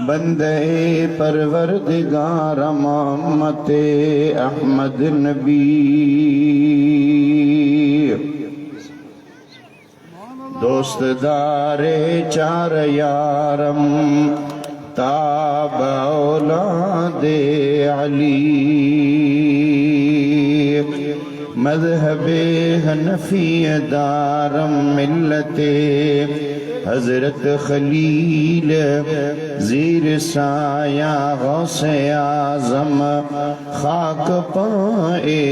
बंदे परवरदिगार मोहम्मद अहमद नबी दोस्तदारे चार यारम ताब औलादे अली मज़हबे हनफी दारम मिल्लते हजरत खलील ज़ीर साया गौसे आज़म खाक पाए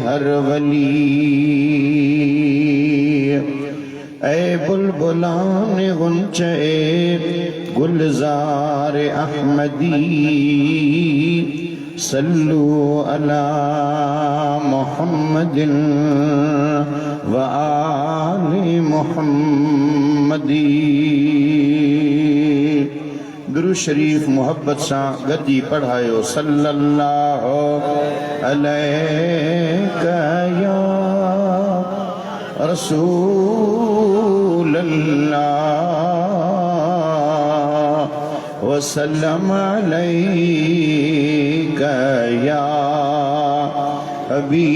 हर वली। ऐ बुलबुलान गुंचे गुलजार अहमदी सल्लु अला मुहम्मदिन व आलि मुहम्मदी। दुरूद शरीफ मोहब्बत सा गद्दी पढ़ायो सल्लल्लाहु अलैका या रसूलल्लाह वसल्लम अलैका या हबीबल्लाह।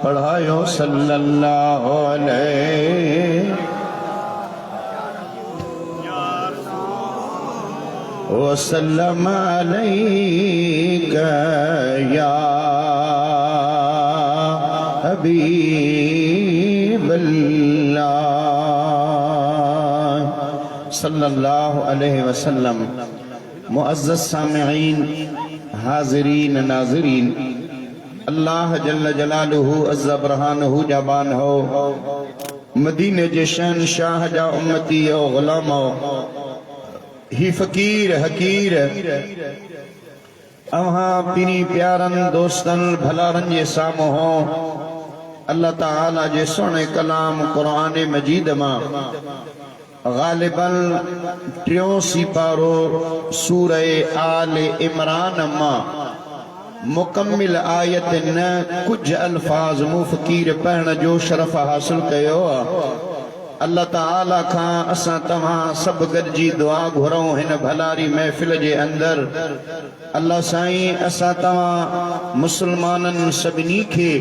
पढ़ायो सल्लल्लाहु अलैहि वसल्लम अलैका या हबीबल्लाह सल्लल्लाहु अलैहि वसल्लम। मुअज़्ज़ज़ सामिईन, हाज़िरीन नाज़िरीन, अल्लाह जल्ल जलालुहु अज़्ज़ बरहानुहु जबान हो मदीने जे शहंशाह जा उम्मती हो गुलाम हो ही फकीर हकीर अवहां पिनी प्यारन दोस्तन भलारन जे सामो हो अल्लाह ताला जे सोने कलाम कुरान मजीद मां गालिबन टियों सिपारो सूरह आल इमरान मां मुकम्मिल आयत न कुछ अल्फाज मु फकीर पढ़न जो शरफ हासिल कयो। अल्लाह ताला खां असां तव्हां सब गॾिजी दुआ घुरऊं हिन भलारी महफ़िल जे अंदर। अल्लाह साईं असां तव्हां मुसलमाननि सभिनी खे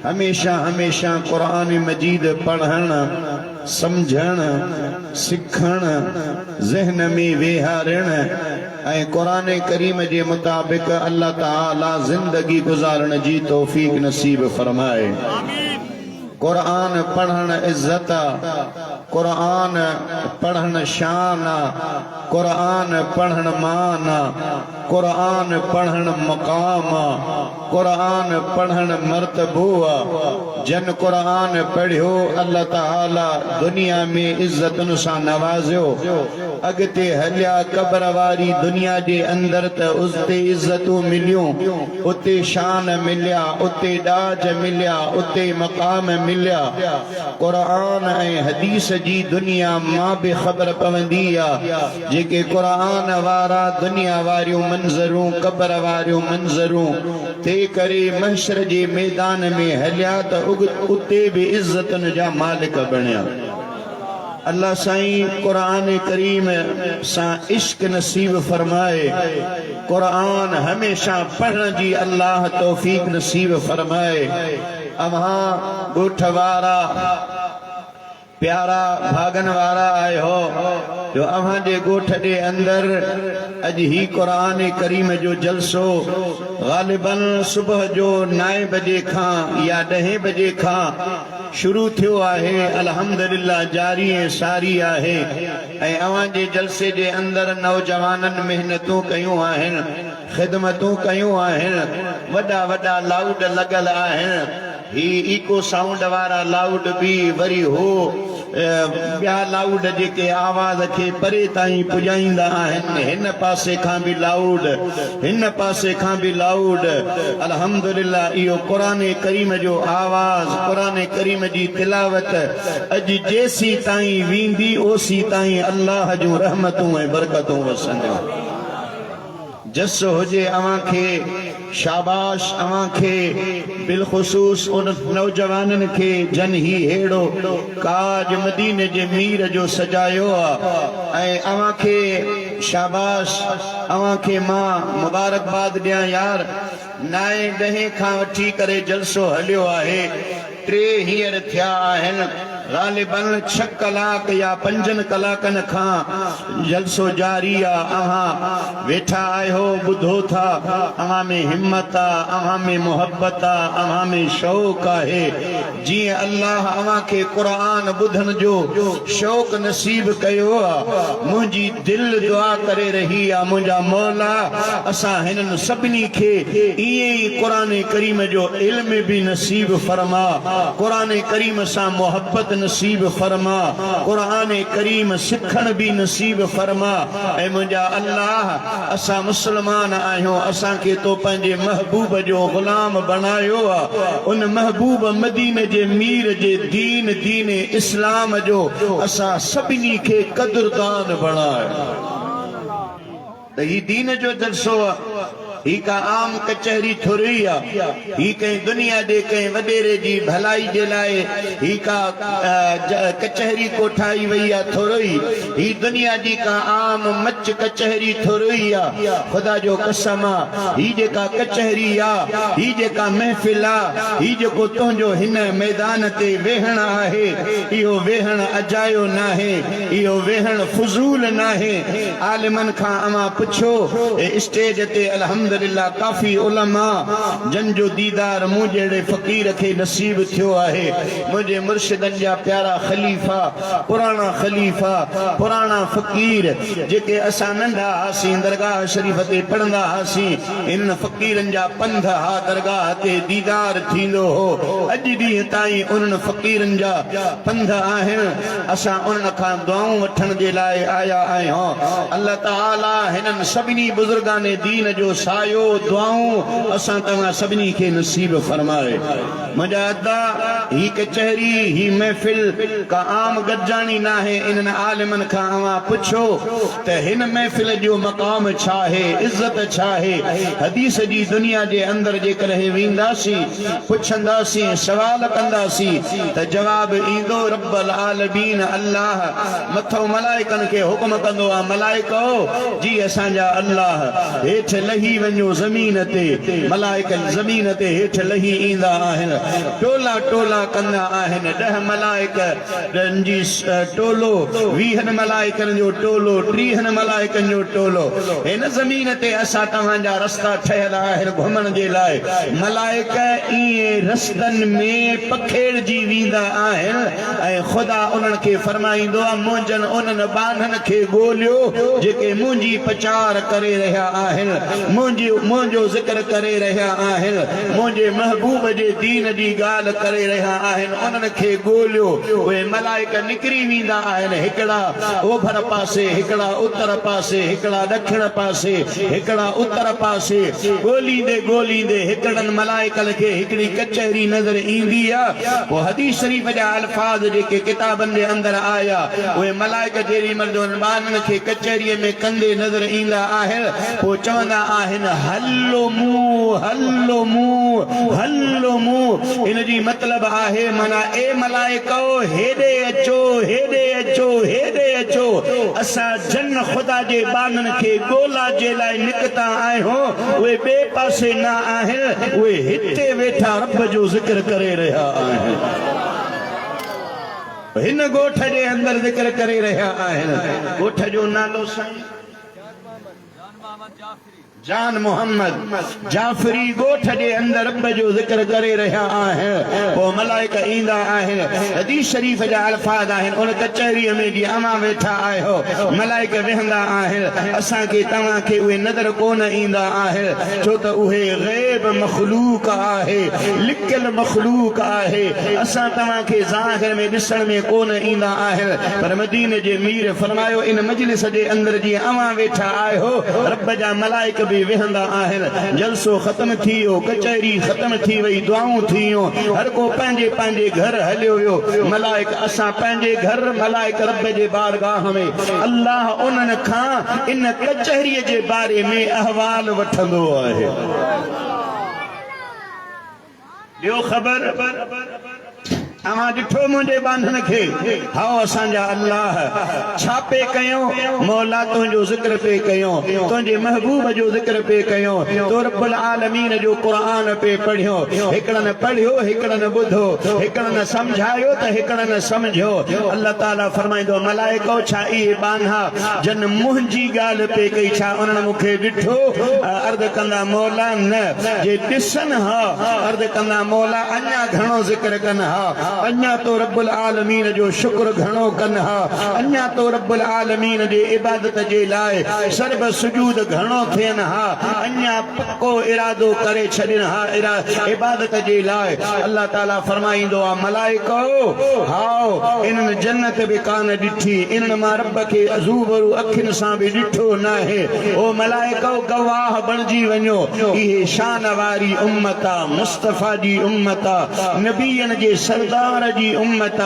हमेशा हमेशा क़ुरान मजीद पढ़ण समझण सिखण ज़हन में वेहारण ऐं क़ुरान करीम जे मुताबिक़ अल्लाह ताला ज़िंदगी गुज़ारण जी तौफ़ीक़ नसीब फरमाए। कुरान पढ़न इज्जत, कुरान पढ़न शान, कुरान पढ़न मान, कुरान पढ़न मकाम, कुरान पढ़न मर्तबो। जन कुरान पढ़ियो अल्लाह ताला दुनिया में इज्जतन सा नवाज़ियो। अगते हलिया कब्र वारी दुनिया जे अंदर त उते इज्जतूं मिलियूं, उते शान मिलिया, उते डाज मिलिया, उते मकाम मिलिया। कुरान ऐं हदीस जी दुनिया मां भी खबर पवंदी आ जेके कुरान वारा दुनिया वारियूं मंज़रूं कब्र वारियूं मंज़रूं ते करे महशर जे मैदान में हलिया त उते भी इज्जतन जा मालिक बणिया। अल्लाह साईं कुरान करीम सा इश्क नसीब फरमाए। कुरान हमेशा पढ़ने जी अल्लाह तौफीक नसीब फरमाए। अवहां ॻोठ वारा प्यारा भागन वारा आए हो जो अवहां जे ॻोठ जे अंदर अज ही कुरान करीम जो जलसो गालिबन सुबह जो 9 बजे खां या 10 बजे खां शुरू थियो आहे। अल्हम्दुलिल्लाह जारी ऐं सारी आहे। ऐं अवां जे जलसे जे अंदर नौजवानन मेहनतूं कयूं आहिनि, ख़िदमतूं कयूं आहिनि, वॾा वॾा लाउड लॻल आहिनि। ही इको साउंड वारा लाउड भी वरी हो ॿिया लाउड जेके आवाज़ खे परे ताईं पुॼाईंदा आहिनि। हिन पासे खां भी लाउड, हिन पासे खां भी लाउड। अल्हम्दुलिल्लाह इहो क़ुरान करीम जो आवाज़, क़ुरान करीम जी तिलावत अॼु जेसी ताईं वेंदी ओसी ताईं अल्लाह जूं रहमतूं ऐं बरकतूं वसंदियूं। जस हुजे अवां खे, शाबाश अवां खे, बिलखुसूस उन नौजवाननि खे जन ही हेड़ो काज मदीने जे मीर जो सजायो आहे ऐं अवां खे शाबाश अवां खे मां मुबारकबाद ॾियां यार 9-10 खां वठी करे जलसो हलियो आहे 3 हींअर थिया आहिनि ग़ालिबन 6 कलाक या 5 कलाकनि खां जलसो जारी आहे अव्हां वेठा आहियो ॿुधो था अव्हां में हिम्मत आहे अव्हां में मुहबत आहे अव्हां में शौक़ आहे जीअं अल्लाह अव्हां खे क़ुरान ॿुधण जो शौक़ नसीब कयो आहे मुंहिंजी दिलि दुआ करे रही आहे मुंहिंजा मौला असां हिननि सभिनी खे ईअं ई क़ुरान करीम जो इल्म बि नसीब फरमा क़ुरान करीम सां मुहबत नसीब फरमा क़ुरान करीम सिखण भी नसीब फरमा ऐ मुंहिंजा अल्लाह असां मुसलमान आहियूं असां खे तो पंहिंजे महबूब जो ग़ुलाम बनायो आहे उन महबूब मदीने जे मीर जे दीन दीन इस्लाम जो असां सभिनी खे क़दरदान बणाए त ही दीन जो जलसो ही का आम कचहरी थोड़ी आहे ही कहीं दुनिया जे कहीं वडेरे जी भलाई जे लाइ ही का कचहरी कोठाई वई आहे थोड़ी ही दुनिया जी का आम मच कचहरी थोड़ी आहे खुदा जो कसम ही जेका कचहरी आहे ही जेका महफ़िल आहे ही जेको तुंहिंजो हिन मैदान ते वेहण आहे इहो वेहण अजायो नाहे इहो वेहण फुज़ूल नाहे आलिमन खां अवां पुछो स्टेज ते अल्हम्दुलिल्लाह काफ़ी उलमा जन जो दीदार मूं जहिड़े फ़क़ीर खे नसीब थियो आहे मुंहिंजे मुर्शिदनि जा प्यारा ख़लीफ़ा पुराणा फ़क़ीर जेके असां नंढा हुआसीं दरगाह शरीफ़ ते पढ़ंदा हुआसीं इन्हनि फ़क़ीरनि जा पंध हा दरगाह ते दीदार थींदो हो अॼु ॾींहं ताईं उन्हनि फ़क़ीरनि जा पंध आहिनि असां उन्हनि खां दुआऊं वठण जे लाइ आया आहियूं अल्लाह ताला हिननि सभिनी बुज़ुर्गाने दीन जो सायो दुआऊं असां तव्हां सभिनी खे नसीब फरमाए मुंहिंजा अदा ही कचहरी ही महफ़िल का आम गॾिजाणी न आहे इन्हनि आलिमनि खां अवां पुछो त हिन महफ़िल जो मक़ाम छा आहे इज़त छा आहे हदीस जी दुनिया जे अंदरि जेकॾहिं वेंदासीं पुछंदासीं सवाल कंदासीं त जवाब ईंदो रब्बुल आलमीन अल्लाह मथो मलाइकनि खे हुकुम कंदो आहे मलाइको जी असांजा अल्लाह हेठि लही वञो ज़मीन ते मलाइक ज़मीन ते हेठि लही ईंदा आहिनि टोला टोला कंदा आहिनि 10 मलाइक जी टोलो 20 मलाइकनि जो टोलो 30 मलाइकनि जो टोलो हिन ज़मीन ते असां तव्हांजा रस्ता ठहियल आहिनि घुमण जे लाइ मलाइक ईअं रस्तनि में पखेड़जी वेंदा आहिनि ऐं ख़ुदा उन्हनि खे फरमाईंदो आहे मुंहिंजनि उन्हनि बाननि खे ॻोल्हियो जेके मुंहिंजी प्रचार करे रहिया आहिनि मुंहिंजो ज़िक्र करे रहिया आहिनि मुंहिंजे महबूब जे दीन जी ॻाल्हि करे रहिया आहिनि उन्हनि खे ॻोल्हियो उहे मलाइक निकिरी वेंदा आहिनि हिकिड़ा ओभर पासे हिकिड़ा उत्तर पासे हिकिड़ा ॾखिण पासे हिकिड़ा उत्तर पासे ॻोल्हींदे हिकिड़नि मलाइकनि खे हिकिड़ी कचहरी नज़र ईंदी आहे पोइ हदीस शरीफ़ जा अल्फाज़ जेके किताबनि जे अंदरि आया उहे मलाइक जेॾी महिल बाननि खे कचहरीअ में कंदे नज़र ईंदा आहिनि पोइ चवंदा आहिनि हलो मूं इन जी मतिलब आहे माना ए मलाइको हेॾे अचो असां जन ख़ुदा जे बाननि खे ॻोल्हा जे लाइ निकिता आहियूं उहे ॿिए पासे न आहिनि उहे हिते वेठा रब जो ज़िक्र करे रहिया आहिनि हिन ॻोठ जे अंदरि ज़िक्र करे रहिया आहिनि ॻोठ जो नालो साईं जान मोहम्मद जाफरी ॻोठ जे अंदरि रब जो ज़िक्र करे रहिया आहिनि पोइ मलाइक ईंदा आहिनि हदीस शरीफ़ जा अल्फाज़ आहिनि उन कचहरीअ में जीअं अवां वेठा आहियो मलाइक वेहंदा आहिनि असांखे तव्हांखे उहे नज़र कोन ईंदा आहिनि छो त उहे ग़ैब मख़लूक आहे लिकियल मख़लूक आहे असां तव्हांखे ज़ाहिर में ॾिसण में कोन ईंदा आहिनि पर मदीने जे मीर फरमायो इन मजलिस जे अंदरि जीअं अवां वेठा आहियो रब जा मलाइक भी वेहंदा आहिनि जलसो ख़त्म थी वियो कचहरी ख़त्म थी वई दुआऊं थियूं हर को पंहिंजे पंहिंजे घर हलियो वियो मलाइक असां पंहिंजे घर मलाइक रब जे बारगाह में अल्लाह उन्हनि खां इन कचहरीअ जे बारे में अहवाल वठंदो आहे ॿियो ख़बर अमा ॾिठो मुंहिंजे बांधन खे हाओ असांजा अल्लाह छा पे कयूं मौला तुंहिंजो ज़िक्र पे कयूं तुंहिंजे महबूब जो ज़िक्र पे कयूं तो रब्बुल आलमीन जो क़ुरान पे पढ़ियो हिकिड़नि पढ़ियो हिकिड़नि ॿुधो हिकिड़नि सम्झायो त हिकिड़नि सम्झियो अल्लाह ताला फरमाईंदो मलाइको छा इहे बांधा जन मुंहिंजी ॻाल्हि पे कई छा उन्हनि मूंखे ॾिठो अर्ज़ कंदा मौला न जे ॾिसनि हा अर्ज़ कंदा मौला अञा घणो ज़िक्र कनि हा अञा तो रब्बुल आलमीन जो शुक्र घणो कनि हा अञा तो रब्बुल आलमीन जे इबादत जे लाइ सर्ब सुजूद घणो थियनि हा अञा पक्को इरादो करे छॾनि हा इबादत जे लाइ अल्लाह ताला फरमाईंदो आहे मलाइको हाओ इन्हनि जन्नत बि कान ॾिठी इन्हनि मां रब खे अज़ूबरू अखियुनि सां बि ॾिठो न आहे ओ मलाइको गवाह बणिजी वञो इहे शान वारी उम्मत आहे मुस्तफ़ा जी उम्मत आहे नबीअनि जे सरदार जी उम्मत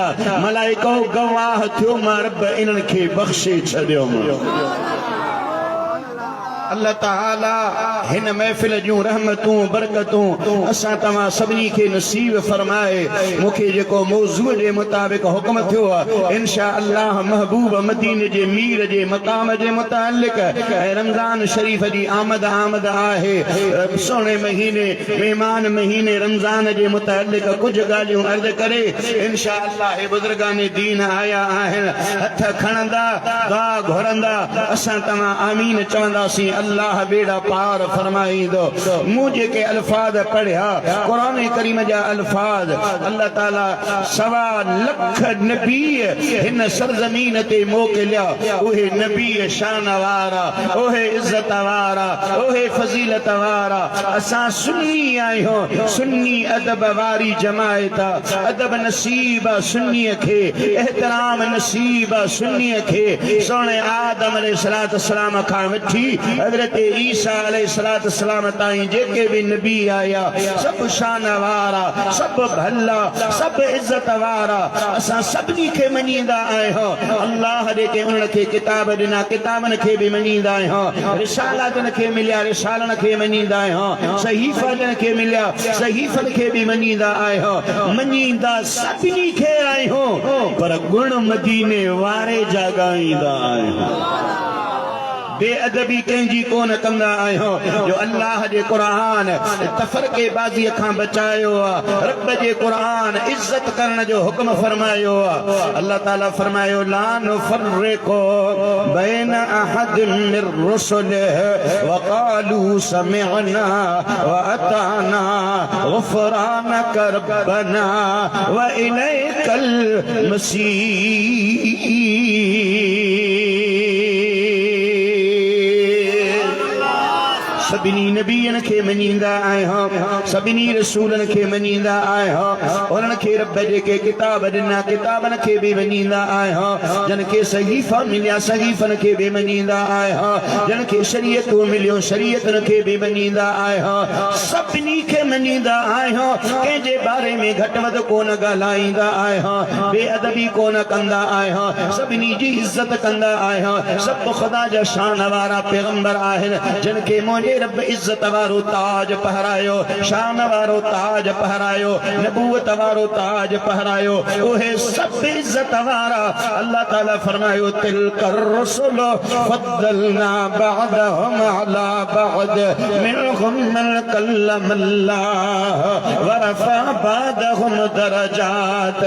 मलाइको गवाह थियो मां रब इन्हनि खे बख़्शे छॾियो अल्लाह ताला हिन महफ़िल जूं रहमतूं बरकतूं असां तव्हां सभिनी खे नसीब फरमाए मूंखे जेको मौज़ूअ जे मुताबिक़ हुक्म थियो आहे इंशा अल्लाह महबूब मदीने जे मीर जे मक़ाम जे मुतालिक़ रमज़ान शरीफ़ जी आमद आहे सोणे महीने मेहमान महीने रमज़ान जे मुतालिक़ कुझु ॻाल्हियूं अर्ज़ करे इंशा अल्लाह बुज़ुर्गान दीन आया आहिनि हथ खणंदा दुआ घुरंदा असां तव्हां आमीन चवंदासीं अल्लाह बेड़ा पार फरमाईंदो मूं जेके अल्फाज पढ़िया कुरान करीम जा अल्फाज अल्लाह ताला 1.25 लख नबी हिन सरज़मीन ते मोकिलिया उहे नबी शान वारा उहे इज़त वारा उहे फज़ीलत वारा असां सुन्नी आहियूं सुन्नी अदब वारी जमायत अदब नसीब सुन्नीअ खे एहतराम नसीब सुन्नीअ खे सोणे आदम अलैहिस्सलाम खां वठी हज़रत ईसा अलैहिस्सलाम ताईं जेके भी नबी आया सब शान वारा सब भला सब इज्जत वारा असां सभिनी खे मञींदा आहियूं अल्लाह जेके उन्हनि खे किताब ॾिना किताबनि खे बि मञींदा आहियूं रिसालातनि खे मिलिया रिसालनि खे मञींदा आहियूं सहीफ़ा जिन खे मिलिया सहीफ़नि खे बि मञींदा आहियूं मञींदा सभिनी खे आहियूं पर गुण मदीने वारे जा ॻाईंदा आहियूं बेअदबी कंहिंजी कोन कंदा आहियूं जो अल्लाह जे क़ुरान तफ़रक़े बाज़ीअ खां बचायो आहे रब जे क़ुरान इज़त करण जो हुक्म फरमायो आहे अल्लाह ताला फरमायो ला नुफ़र्रिक़ु बैन अहदिन मिर रुसुलिहि व क़ालू समिअना व अताना ग़ुफ़रानक रब्बना व इलैकल मसीह सभिनी नबियन खे मञींदा आहियूं सभिनी रसूलनि खे मञींदा आहियूं उन्हनि खे रब जेके किताब ॾिना किताबनि खे बि मञींदा आहियूं जिन खे सहीफ़ा मिलिया सहीफ़नि खे बि मञींदा आहियूं जिन खे शरीयतूं मिलियूं शरीयतनि खे बि मञींदा आहियूं सभिनी खे मञींदा आहियूं कंहिंजे बारे में घटि वधि कोन ॻाल्हाईंदा आहियूं बेअदबी कोन कंदा आहियूं सभिनी जी इज़त कंदा आहियूं सभु ख़ुदा जा शान वारा पैगंबर आहिनि जिन खे मुंहिंजे रब इज्जत वारो ताज पहरायो शान वारो ताज पहरायो नबूवत वारो ताज पहरायो ओहे सब इज्जत वारा अल्लाह ताला फरमायो तिलकर रसूल फद्दलना बअदहुम अला बअद मिनहुम मन कल्लम अल्लाह व रफा बअदहुम दरजात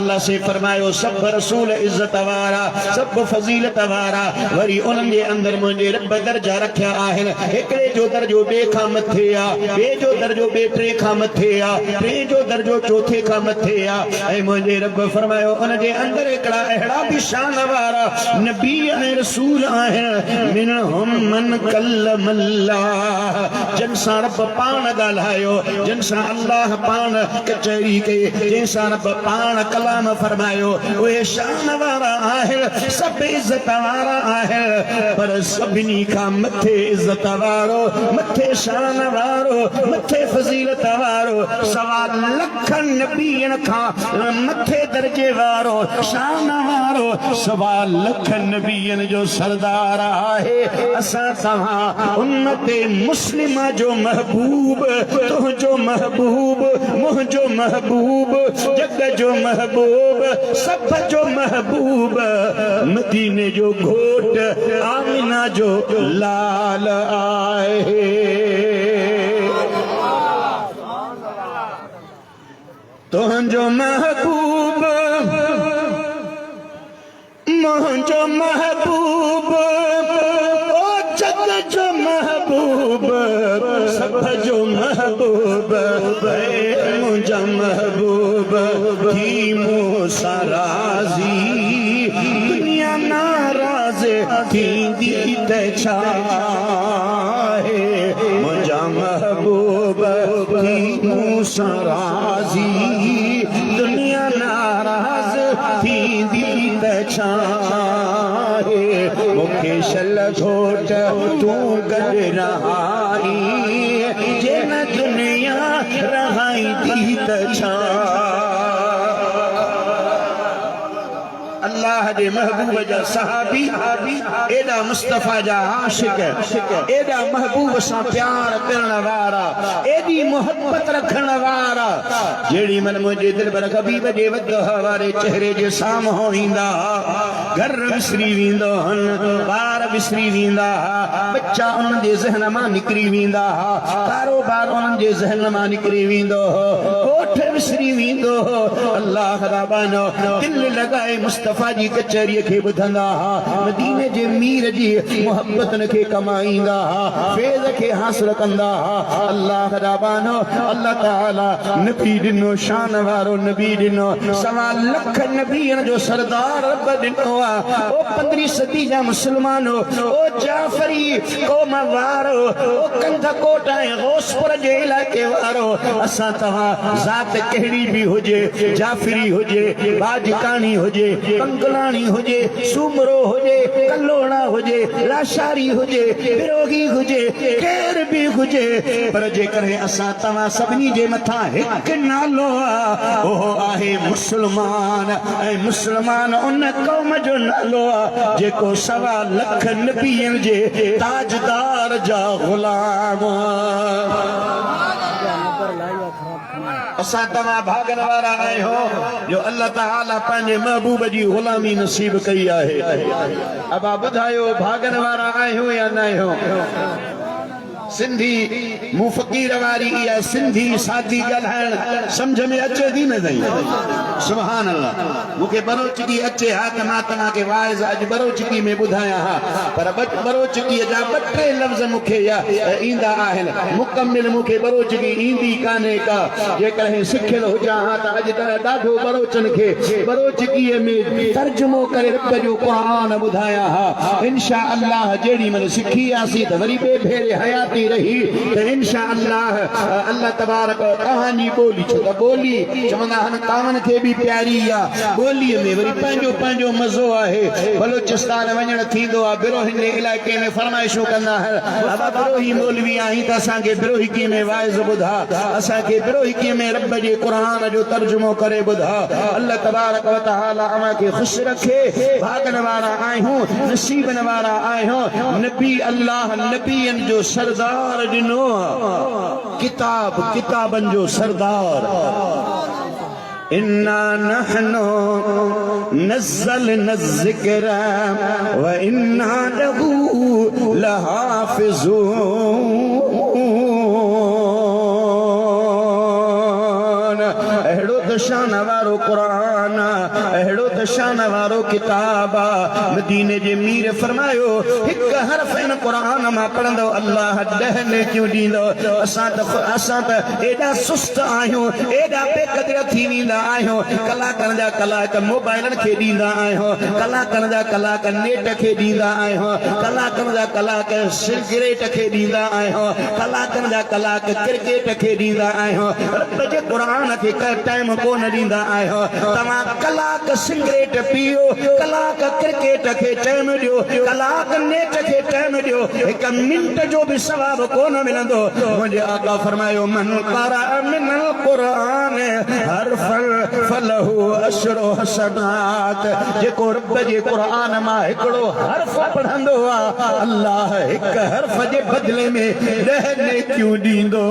अल्लाह से फरमायो सब रसूल इज्जत वारा सब फजीलत वारा वरी उन्हनि जे अंदर मुंहिंजे रब दर्जा रखिया आहिनि हिकिड़े जो दर्जो बे खां मथे आ बे जो दर्जो बे टे खां मथे आ टे जो दर्जो चौथे खां मथे आ ऐं मुंहिंजे रब फरमायो उन जे अंदर हिकिड़ा अहिड़ा बि शान वारा नबी ऐं रसूल आहिनि मिनहुम मन कल्लम अल्लाह जिन सां रब पाण ॻाल्हायो जिन सां अल्लाह पाण कचहरी कई जिन सां रब पाण कलाम फरमायो उहे शान वारा आहिनि सब इज़त वारा आहिनि पर सभिनी खां मथे इज़त वारो मथे शान वारो मथे फजीलत वारो 1.25 लख नबीन खां मथे दर्जे वारो शान वारो 1.25 लख नबीन जो सरदार आहे असां तव्हां उम्मत मुस्लिमा जो महबूब तुंहिंजो महबूब मुझो महबूब जग जो महबूब सब जो महबूब मदीने जो घोट आमिना जो लाल आए तुझो महबूब मुझो महबूब ओ जग जो महबूब सब जो महबूब मुझा महबूब थी मूसा राज़ी दुनिया नाराज़ थी दी छाहे मुझा महबूब थी मूसा राज़ी दुनिया नाराज़ थी दी छाहे मुखे शल घोट तू कर रहाई जे न दुनिया रहाई दी छा अल्लाह जे महबूब जा सहाबी एडा मुस्तफा जा आशिक एडा महबूब सा प्यार करण वारा एडी मोहब्बत रखण वारा जेड़ी मन मुझे दिल पर हबीब जे वजह वारे चेहरे जे साम्हूं ईंदा घर विसरी वेंदो हन ॿार विसरी वेंदा बच्चा उन्हनि जे ज़हन मां निकिरी वेंदा कारोबार उन्हनि जे ज़हन मां निकिरी वेंदो होठ विसरी वेंदो अल्लाह रबानो दिल लॻाए मुस्तफा जी कचहरी खे ॿुधंदा मदीने जे मीर जी मोहब्बत खे कमाईंदा फैज़ खे हासिल कंदा अल्लाह रबानो अल्लाह ताला नबी ॾिनो शान वारो नबी ॾिनो 1.25 लख नबीअनि जो सरदार रब ॾिनो ओ 15वीं सदी जा मुस्लमानो ओ जाफरी क़ौम वारो ओ कंध कोट ऐं गौसपुर जे इलाइक़े वारो असां तव्हां ज़ात कहिड़ी बि हुजे जाफरी हुजे बाजकानी हुजे कंगलानी हुजे सूमरो हुजे कल्लोड़ा हुजे लाशारी हुजे बिरोगी हुजे केर भी हुजे पर जेकर असां तव्हां सभिनी जे मथां हिकु नालो आहे उहो आहे मुस्लमान ऐं मुस्लमान उन क़ौम जो नालो आहे जेको 1.25 लख नबीअनि जे ताजदार जा ग़ुलाम असां तव्हां भागन वारा आहियो जो अल्लाह ताला पंहिंजे महबूब जी ग़ुलामी नसीब कई आहे अबा ॿुधायो भागन वारा आहियो या न आहियो सिंधी मूं फ़क़ीर वारी इहा सिंधी सादी ॻाल्हाइण सम्झ में अचे थी न अथई सुभान अल्लाह मूंखे बरोचगी अचे हा त मां तव्हांखे वाइज़ अॼु बरोचगी में ॿुधायां हा पर बरोचगीअ जा 2-3 लफ़्ज़ मूंखे ईंदा आहिनि मुकमिल मूंखे बरोचगी ईंदी कान्हे का जेकॾहिं सिखियल हुजां हा त अॼु ॾाढो बरोचनि खे बरोचगीअ में तर्जुमो करे रब जो क़ुरान ॿुधायां हा इंशा अल्लाह जेॾी महिल सिखी आसीं त वरी ॿिए भेरे हयाती रही तो इंशा अल्लाह अल्लाह तबारक कहानी बोली छो तो बोली चवंदा हन कावन खे भी प्यारी आ बोली में वरी पंहिंजो मज़ो आहे बलूचिस्तान वञण थींदो आ बिरोही जे इलाइक़े में फरमाइशूं कंदा है अब बिरोही मौलवी आहीं त असांखे बिरोही में वाइज़ ॿुधा असांखे बिरोही में रब जे क़ुरान जो तर्जुमो करे ॿुधा अल्लाह तबारक व तआला असांखे ख़ुश रखे भागन वारा आहियूं नसीबन वारा आहियूं नबी अल्लाह नबीअनि जो सरदार ॾिनो किताब किताबनि जो सरदार इन्ना नहनु नज़्ज़लना ज़िक्र व इन्ना लहू लहाफ़िज़ून अहिड़ो त शान वारो क़ुरान अहिड़ो त शान वारो किताब मदीने जे मीर फरमायो हिकु हर्फ इन क़ुरान मां पढ़ंदो अल्लाह 10 नेकियूं ॾींदो असां त एॾा सुस्त आहियूं एॾा बेक़दर थी वेंदा आहियूं कलाकनि जा कलाक मोबाइलनि खे ॾींदा आहियूं कलाकनि जा कलाक नेट खे ॾींदा आहियूं कलाकनि जा कलाक सिगरेट खे ॾींदा आहियूं कलाकनि जा कलाक क्रिकेट खे ॾींदा आहियूं रब जे क़ुरान खे टाइम कोन ॾींदा आहियो तव्हां कलाक सिगरेट पियो कलाक क्रिकेट खे टाइम ॾियो कलाक नेट खे टाइम ॾियो 1 मिंट जो बि सवाब कोन मिलंदो मुंहिंजे आका फरमायो मन क़रा मिनल क़ुरान हरफन फलहु अशरु हसनात जेको रब जे क़ुरान मां हिकिड़ो हर्फ पढ़ंदो आहे अल्लाह हिकु हर्फ जे बदले में 10 नेकियूं ॾींदो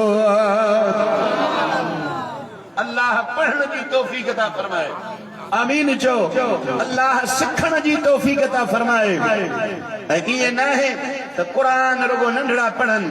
अल्लाह पढ़ण जी तौफीक अता फरमाए। आमीन चो। अल्लाह सिखण जी तौफीक अता फरमाए। ये ना है तो कुरान रुगो नंढड़ा पढ़न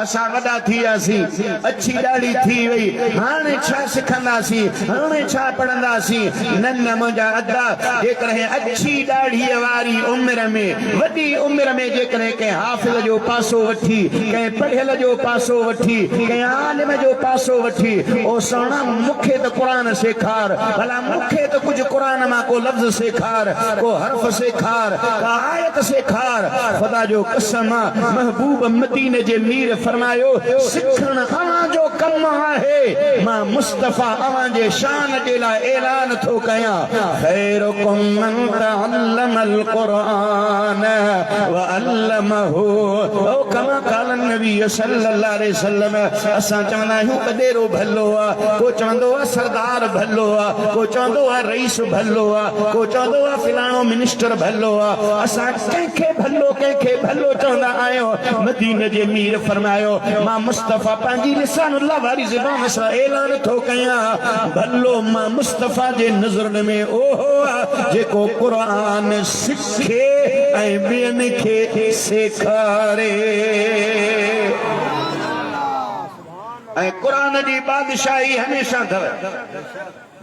असा वडा थियासी अच्छी दाढ़ी थी वई हाने छा सिखंदासी हाने छा पढ़ंदासी नन मुंजा अदा जे करे अच्छी दाढ़ी वारी उम्र में वडी उम्र में जे करे के हाफिज जो पासो वठी के पढ़ियल जो पासो वठी के आलिम जो पासो वठी ओ सोना मुखे तो कुरान सिखार भला मुखे तो कुछ कुरान मा को लफ्ज सिखार को हर्फ सिखार का आयत सिखार खुदा जो कसम महबूब मदीने जे मीर फरमायो सिखण अवां जो कम आहे मां मुस्तफा अवां जे शान जे ला ऐलान थो कया खैरुकुम मन तअल्लमल कुरान व अल्लमहु ओ कमा क़ाल नबी सल्लल्लाहु अलैहि वसल्लम असा चवंदा आहियूं कदेरो भलो आ को चवंदो आ सरदार भलो आ को चवंदो आ रईस भलो आ को चवंदो आ फिलाणो मिनिस्टर भलो आ असा कंखे भलो चवंदा आहियो मदीने जे मीर फरमायो मां मुस्तफा पंहिंजी लिसानुल्लाह वारी ज़बान सां ऐलान थो कयां भलो मां मुस्तफा जे नज़रनि में ओहो जेको क़ुरान सिखे ऐं ॿियनि खे सेखारे ऐं क़ुरान जी बादशाही हमेशा अथव।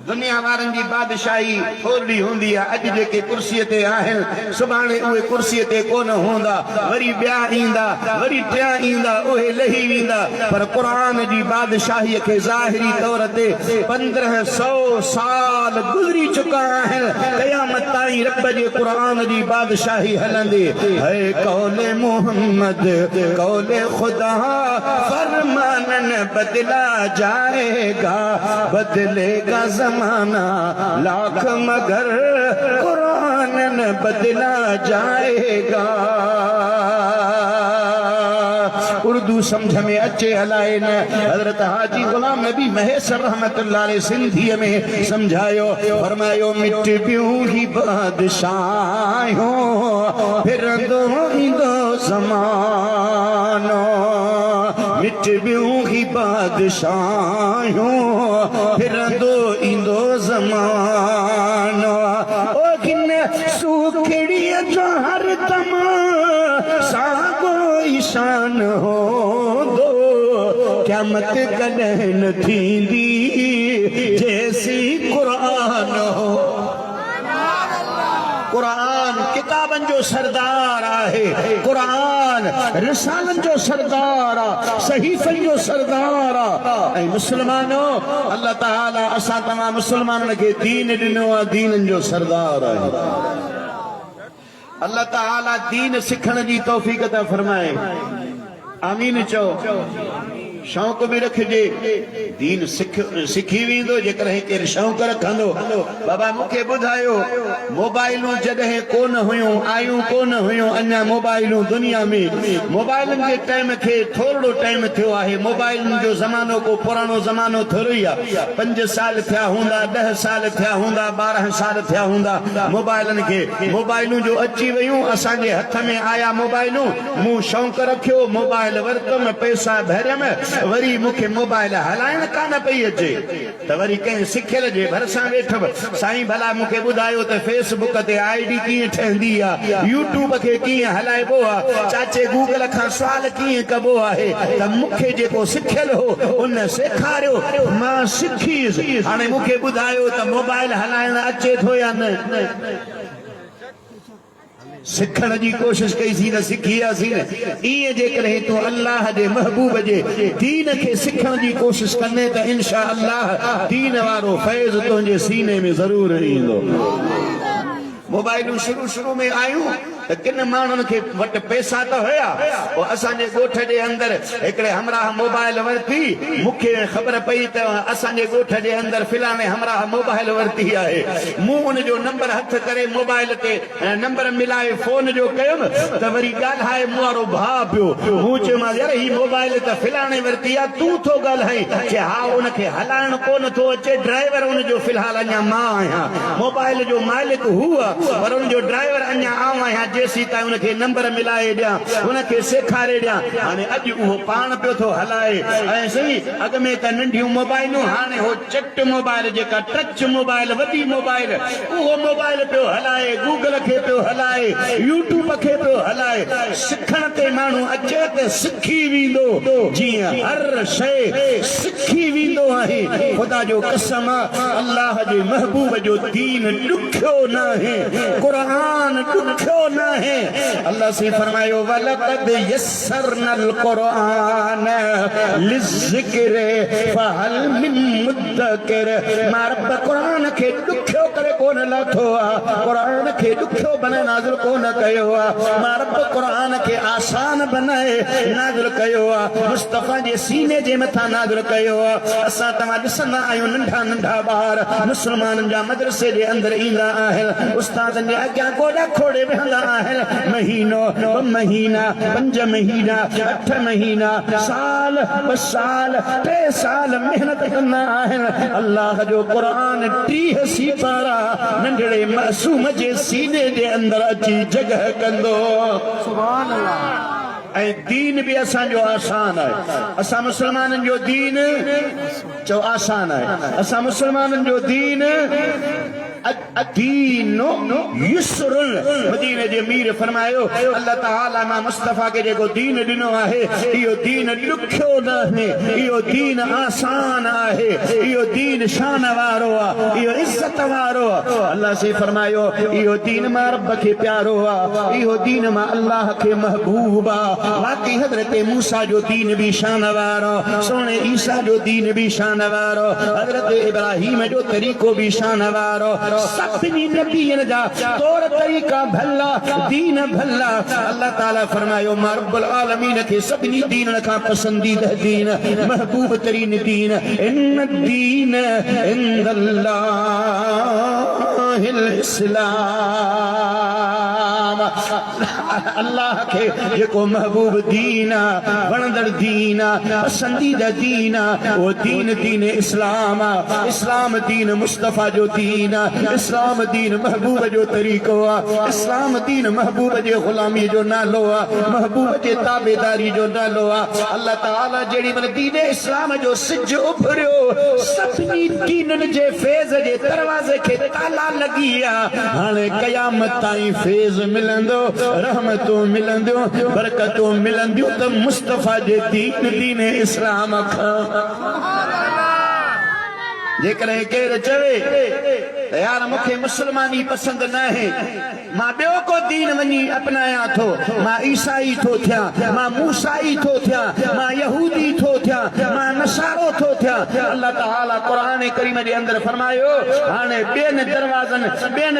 दुनिया वारनि जी बादशाही थोरी हूंदी आहे अॼु जेके कुर्सीअ ते आहिनि सुभाणे उहे कुर्सीअ ते कोन हूंदा वरी ॿिया ईंदा वरी टिया ईंदा उहे लही वेंदा पर क़ुरान जी बादशाहीअ खे ज़ाहिरी तौर ते 1500 साल गुज़री चुका आहिनि क़यामत ताईं रब जे क़ुरान जी बादशाही हलंदी है कौले मोहम्मद कौले खुदा फरमान बदला जाएगा बदलेगा जमाना लाख मगर कुरान न बदला जाएगा। उर्दू समझ में अचे हलाए न हजरत हाजी गुलाम नबी महेसर रहमतुल्लाह अलैहि सिंधी में समझायो फरमायो मिट बियूं ही बादशाहों फिरंदो ईंदो ज़मानो मिट बियूं ही बादशाहों फिरंदो ईंदो ज़मानो ओ किन सुखड़ीअ जो हर दम सागो ईशान हो दो क़यामत कॾहिं न थींदी जैसी कुरान हो। कुरान किताबन जो सरदार आहे कुरान रिसालन जो सरदार आ सहीफन जो सरदार आ ऐं मुस्लमानो अल्लाह ताला असां तमाम मुस्लमानन खे दीन ॾिनो आहे दीनन जो सरदार आहे। अल्लाह ताला दीन सिखण जी तौफीक अता फरमाए। आमीन चो। शौक़ में रखिजे दीन सिखी वेंदो जेकर केर शौक़ रखंदो। बाबा मूंखे ॿुधायो मोबाइलूं जॾहिं कोन हुयूं आयूं कोन हुयूं अञा मोबाइलूं दुनिया में मोबाइलनि जे टाइम खे थोरो टाइम थियो आहे मोबाइलनि जो ज़मानो को पुरानो ज़मानो थोरो ई आहे 5 साल थिया हूंदा 10 साल थिया हूंदा 12 साल थिया हूंदा मोबाइलनि खे मोबाइलूं जो अची वियूं असांजे हथ में आया मोबाइलूं मूं शौक़ रखियो मोबाइल वरितुमि पैसा भरियमि वरी मूंखे मोबाइल हलाइण कान पई अचे त वरी कंहिं सिखियल जे भरिसां वेठमि साईं भला मूंखे ॿुधायो त फेसबुक ते आईडी कीअं ठहंदी आहे यूट्यूब खे कीअं हलाइबो आहे चाचे गूगल खां सुवाल कीअं कबो आहे त मूंखे जेको सिखियल हो उन सेखारियो मां सिखीसि हाणे मूंखे ॿुधायो त मोबाइल हलाइण अचे थो या न सिखण जी कोशिश कईसीं न सिखियासीं न इएं जेकॾहिं तूं अल्लाह जे महबूब जे दीन खे सिखण जी कोशिश कंदे त इंशा अल्लाह दीन वारो फैज़ तुंहिंजे सीने में ज़रूर ईंदो। मोबाइलूं शुरू में आयूं त किन माण्हुनि खे वटि पैसा त हुया पोइ असांजे ॻोठ जे अंदरि हिकिड़े हमराह मोबाइल वरिती मूंखे ख़बर पई त असांजे ॻोठ जे अंदरि फिलाणे हमराह मोबाइल वरिती आहे मूं उनजो नंबर हथ करे मोबाइल ते नंबर मिलाए फोन जो कयुमि त वरी ॻाल्हाए मूं वारो भाउ पियो मूं चयोमांसि यार ही मोबाइल त फिलाणे वरिती आहे तूं थो ॻाल्हाई चए हा उनखे हलाइण कोन थो अचे ड्राइवर उनजो फ़िलहाल अञा मां आहियां मोबाइल जो मालिक हू आहे पर उनजो ड्राइवर अञा आऊं आहियां जेसी ता उनखे नंबर मिलाए ॾियां उनखे सेखारे ॾियां हाणे अॼु उहो पाण पियो थो हलाए ऐं सही अॻ में त नंढियूं मोबाइलूं हाणे हो चट मोबाइल जेका टच मोबाइल वॾी मोबाइल उहो मोबाइल पियो हलाए गूगल खे पियो हलाए यूट्यूब खे पियो हलाए सिखण ते माण्हू अचे त सिखी वेंदो जीअं हर शइ सिखी वेंदो आहे ख़ुदा जो कसम अल्लाह जे महबूब जो दीन ॾुखियो न आहे क़ुरान ॾुखियो न आहे अल्लाह से फरमायो वलक़द यस्सरनल क़ुरान लिज़िक्र फहल मिन मुद्दकिर मां रब क़ुरान खे ॾुखियो करे कोन लाथो आहे क़ुरान खे ॾुखियो बनाए नाज़िल कोन कयो आहे मां रब क़ुरान खे आसान बनाए नाज़िल कयो आहे मुस्तफ़ा जे सीने जे मथां नाज़िल कयो आहे असां तव्हां ॾिसंदा आहियूं नंढा नंढा ॿार मुस्लमाननि जा मदरसे जे अंदरि ईंदा आहिनि उस्तादनि जे अॻियां गोॾा खोड़े वेहंदा आहिनि महीनो ॿ महीना 5 महीना 8 महीना साल 2 साल 3 साल मेहनत कंदा आहिनि अल्लाह जो क़ुरान 30 सिपारा नंढड़े मासूम जे सीने जे अंदरि अची जॻह कंदो सुभान अल्लाह ऐं दीन भी असांजो आसान आहे असां मुस्लमाननि जो दीन चओ आसान आहे असां मुस्लमाननि जो दीन दीनो युसरुल मदीने जे मीर फरमायो अल्लाह ताला मां मुस्तफा के जेको दीन ॾिनो आहे इहो दीन ॾुखियो न आहे इहो दीन आसान आहे इहो दीन शान वारो आहे इहो इज़त वारो आहे अल्लाह से फरमायो इहो दीन मां रब खे प्यारो आहे इहो दीन मां अल्लाह खे महबूब आहे बाक़ी हज़रत मूसा जो दीन भी शान वारो सोने ईसा जो दीन भी शान वारो हज़रत इब्राहिम जो तरीक़ो भी शान वारो सभिनी नबियन जा तौर तरीक़ा भला दीन भला अल्लाह ताला फरमायो मां रब्बुल आलमीन खे सभिनी दीन खां पसंदीदा दीन महबूब तरीन दीन इन दीन इंदल्लाहिल इस्लाम अल्लाह के जेको महबूब दीन वणंदड़ दीन पसंदीदा दीन वो दीन दीन इस्लाम इस्लाम दीन मुस्तफा जो दीन इस्लाम दीन महबूब जो तरीक़ो आहे इस्लाम दीन महबूब जे ग़ुलामी जो नालो आहे महबूब जे ताबेदारी जो नालो आहे अल्लाह ताला जेड़ी मन दीन इस्लाम जो सिज उभरियो सभिनी दीननि जे फैज़ जे दरवाज़े खे ताला लॻी आहे हाणे क़यामत ताईं फैज़ मिलंदो रहमतूं मिलंदियूं बरकतूं मिलंदियूं त मुस्तफा जे दीन इस्लाम खां जेकॾहिं केरु चवे त यार मूंखे मुस्लमानी पसंदि न आहे मां ॿियो को दीन वञी अपनायां थो मां ईसाई थो थियां मां मूसाई थो थियां मां यहूदी थो थियां मां नसारो थो थियां अल्लाह ताला क़ुरान करीम जे अंदरि फरमायो हाणे ॿियनि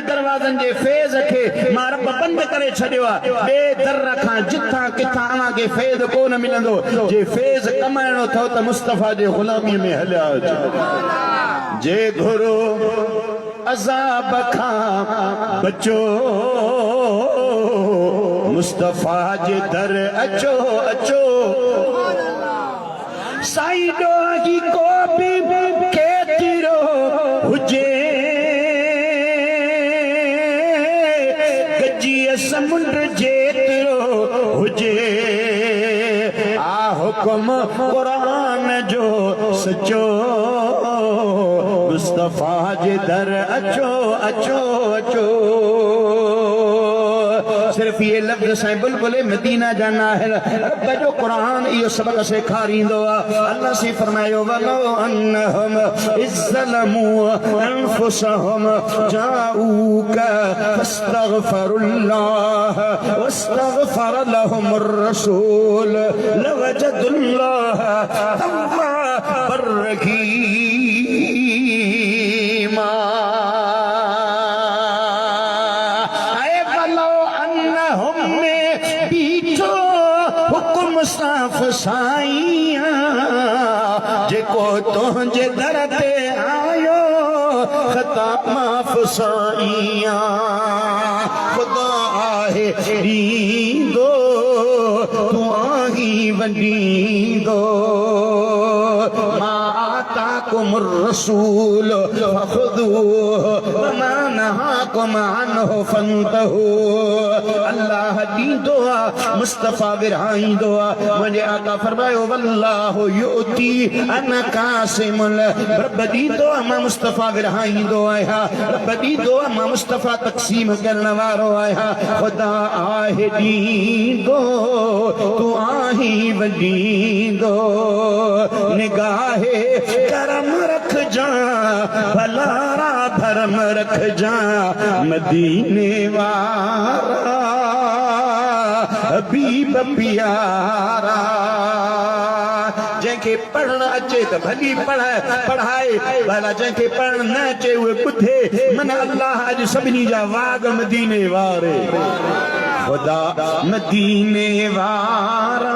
दरवाज़नि जे फैज़ खे मां रब बंदि करे छॾियो आहे ॿिए दर खां जिथां किथां अव्हांखे फैज़ कोन मिलंदो जे फैज़ कमाइणो अथव त मुस्तफ़ा जे ग़ुलामीअ में हलिया अचो जे घुरो अज़ाब खां बचो मुस्तफा जे दर अचो अचो साईं ॾोही को बि केतिरो हुजे गजीअ समुंड जेतिरो हुजे आ हुक्म क़ुरान जो सचो मुस्तफा जे दर अचो अचो अचो सिर्फ ये लफ्ज़ साईं बुलबुल मदीना जाना है रब जो कुरान इहो सबक सेखारींदो आहे अल्लाह से फरमायो वलो अन्नहुम इज़्ज़लमू अनफुसहुम जाऊका फस्तगफरुल्लाह वस्तगफर लहुमुर रसूल लवजदुल्लाह तव्वाबर रहीमा मुसाफ साईं जेको तुंहिंजे दर ते आयो ख़ता माफ़ साईं ख़ुदा आहे ॾींदो तूं आहीं वंडींदो मां आताकुम الرسول فخذوه وما نهاكم عنه فانتهوا अल्लाह दी दुआ मुस्तफा विरहाई दुआ मुझे आका फरमायो वल्लाह युती अना कासिमुल रब दी दुआ मा मुस्तफा विरहाई दुआ है रब दी दुआ मा मुस्तफा तकसीम करने वारो आया खुदा आहे दी दो तू आही वडी दो निगाहे करम रख जा भलारा भरम रख जा मदीने वारा हबीब प्यारा जैके पढ़ना अचे तो भली पढ़ाए भला जैके पढ़ना न अचे उहे ॿुधे मन अल्लाह अज सभिनी जा वाग मदीने वारे खुदा मदीने वारा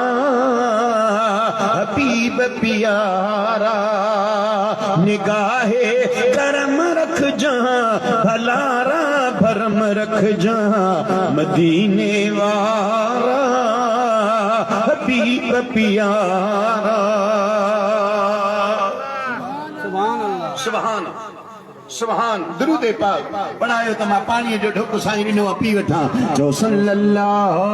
हबीब प्यारा निगाहे करम रख जा भलारा भरम रख जा मदीने वारा हबीब प्यारा सुभान सुभान दुरूद पाक पढ़ायो त मां पानी जो ढुक साईं ॾिनो पी वठां जो सल्लल्लाहु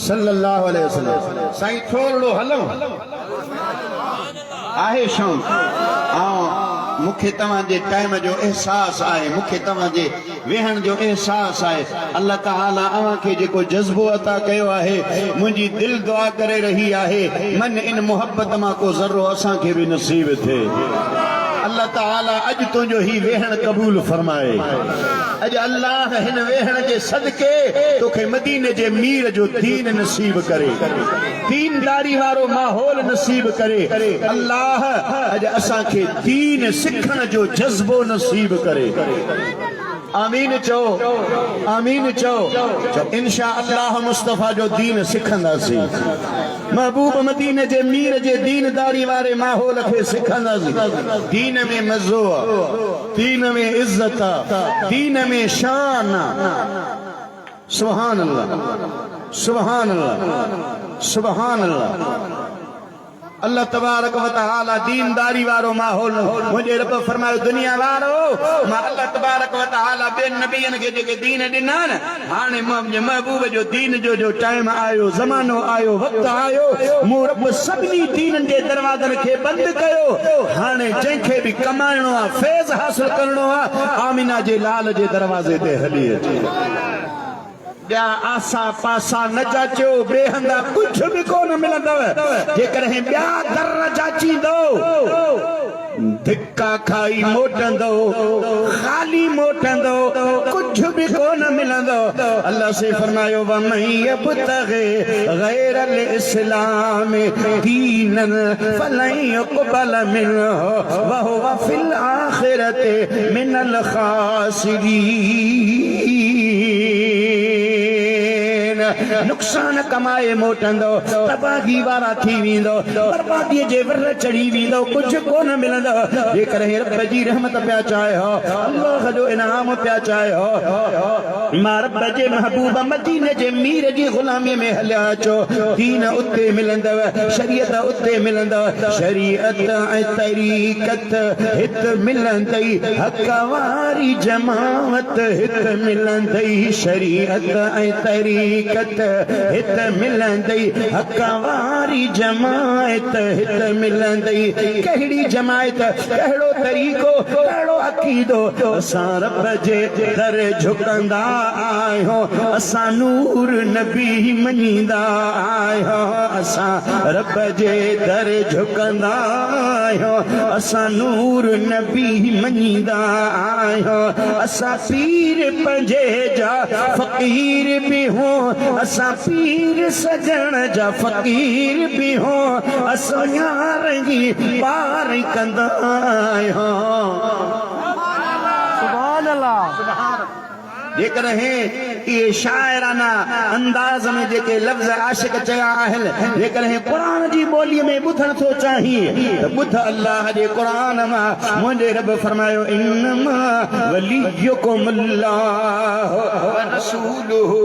सल्लल्लाहु अलैहि वसल्लम साईं थोड़ो हलूं आहे शाम मूंखे तव्हांजे टाइम जो एहसास आहे मूंखे तव्हांजे वेहण जो एहसास आहे अल्लाह ताला अव्हांखे जेको जज़्बो अता कयो आहे मुंहिंजी दिलि दुआ करे रही आहे मन इन मोहब्बत मां को ज़र्रो असांखे बि नसीब थिए अल्लाह ताला अॼु तुंहिंजो ही वेहण क़बूल फरमाए अॼु अल्लाह हिन वेहण जे सदके तोखे मदीने जे मीर जो दीन नसीब करे दीनदारी वारो माहौल नसीब करे अल्लाह अॼु असांखे दीन सिखण जो जज़्बो नसीब करे आमीन चो इंशा अल्लाह मुस्तफा जो दीन सिखंदासीं महबूब मदीने जे मीर जे दीनदारी वारे माहौल खे सिखंदासीं दीन में मज़ो आहे दीन में इज्जत आहे दीन में शान आहे सुभान अल्लाह सुभान अल्लाह सुभान अल्लाह अल्लाह तबारक व तआला दीनदारी वारो माहौल मुझे रब फरमायो दुनिया वारो मां अल्लाह तबारक व तआला बेन नबियन के जेके दीन ॾिना न हाणे महबूब जो दीन जो टाइम आयो ज़मानो आयो वक्त आयो मूं रब सभिनी दीननि जे दरवाज़नि खे बंदि कयो हाणे जंहिंखे बि कमाइणो आहे फैज़ हासिल करणो आहे आमिना जे लाल जे दरवाज़े ते हली अचे ॿिया आसा पासा न जाचियो बेहंदा कुझु बि कोन मिलंदव जेकॾहिं ॿिया दर जाचींदो धिक्का खाई मोटंदो खाली मोटंदो कुझु बि कोन मिलंदो अल्लाह से फरमायो वमन यब्तग़ी गैरल इस्लाम दीनन फलन युक़बल मिन्हु व हुव फिल आखिरति मिनल खासिरीन नुक़सान कमाए मोटंदो तबाही वारा थी वेंदो बर्बादीअ जे वर चढ़ी वेंदो कुझु कोन मिलंदो जेकर रब जी रहमत पिया चाहियो अल्लाह जो इनाम पिया चाहियो मां रब जे महबूब मदीने जे मीर जी गुलामी में हलिया अचो दीन उते मिलंदव शरीयत उते मिलंदव शरीयत ऐं तरीक़त हित मिलंदई हक़ वारी जमात हित मिलंदई शरीयत ऐं तरीक़त हित मिलंदई हक़ वारी जमात हित मिलंदई कहिड़ी जमात कहिड़ो तरीक़ो कहिड़ो अक़ीदो असां रब जे दर झुकंदा आहियूं असां नूर नबी मञींदा आहियूं असां रब जे दर झुकंदा आहियूं असां नूर नबी मञींदा आहियूं असां पीर पंहिंजे जा फ़क़ीर बि हो असां पीर सजण जा फ़क़ीर बि हो असां यारगी पार कंदा आहियूं जेकॾहिं ये शायराना अंदाज में जेके लफ्ज़ आशिक चया आहिनि जेकॾहिं क़ुरान जी ॿोलीअ में ॿुधण थो चाहीं त ॿुध अल्लाह जे क़ुरान मां मुंहिंजे रब फरमायो इन्नमा वलियुकुमुल्लाह व रसूलुहु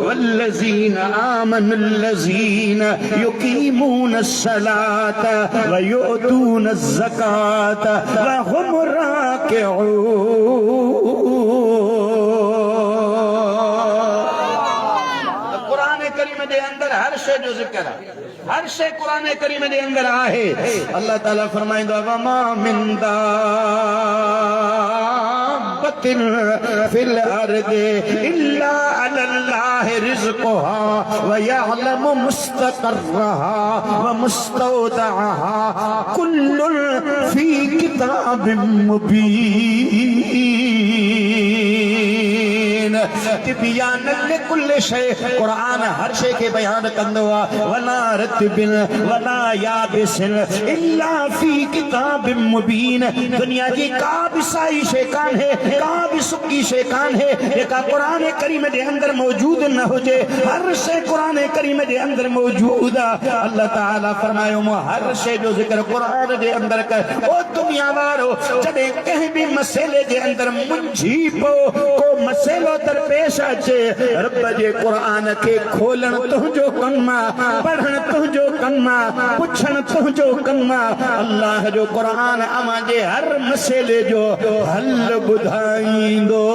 वल्लज़ीना आमनुल्लज़ीना युक़ीमूनस्सलात व युअतूनज़्ज़कात व हुम राकिऊन। हर शे जो जिक्र है, हर शे कुरान करीम के अंदर आहे। अल्लाह ताला फरमाइंदो वमा मिन दाब्बतिन फिल अर्दि इल्ला अलल्लाहि रिज़्क़ुहा व यअलमु मुस्तक़र्रहा व मुस्तौदअहा कुल्लुन फी किताबिन मुबीन। तिबियान लिकुल्लि शै कुरान हर शे के बयान कंदो आहे वला रतबिन वला याबिसिन इल्ला फी किताबिन मुबीन। दुनिया जी का भी साई शे कान है, का भी सुकी शे कान है जेका कुरान करीम के अंदर मौजूद न हुजे। हर शे कुरान करीम के अंदर मौजूद आहे। अल्लाह ताला फरमायो मो हर शे जो जिक्र कुरान के अंदर कर। ओ दुनिया वारो जडे कहीं भी मसले के अंदर मुंझी पो को मसलो दरपेश अचे रब जे कुरान के खोलण तुझो कम आहे, पढ़ण तुझो कम आहे, पुछण तुझो कम आहे। अल्लाह जो कुरान अमा जे हर मसले जो हल ॿुधाईंदो।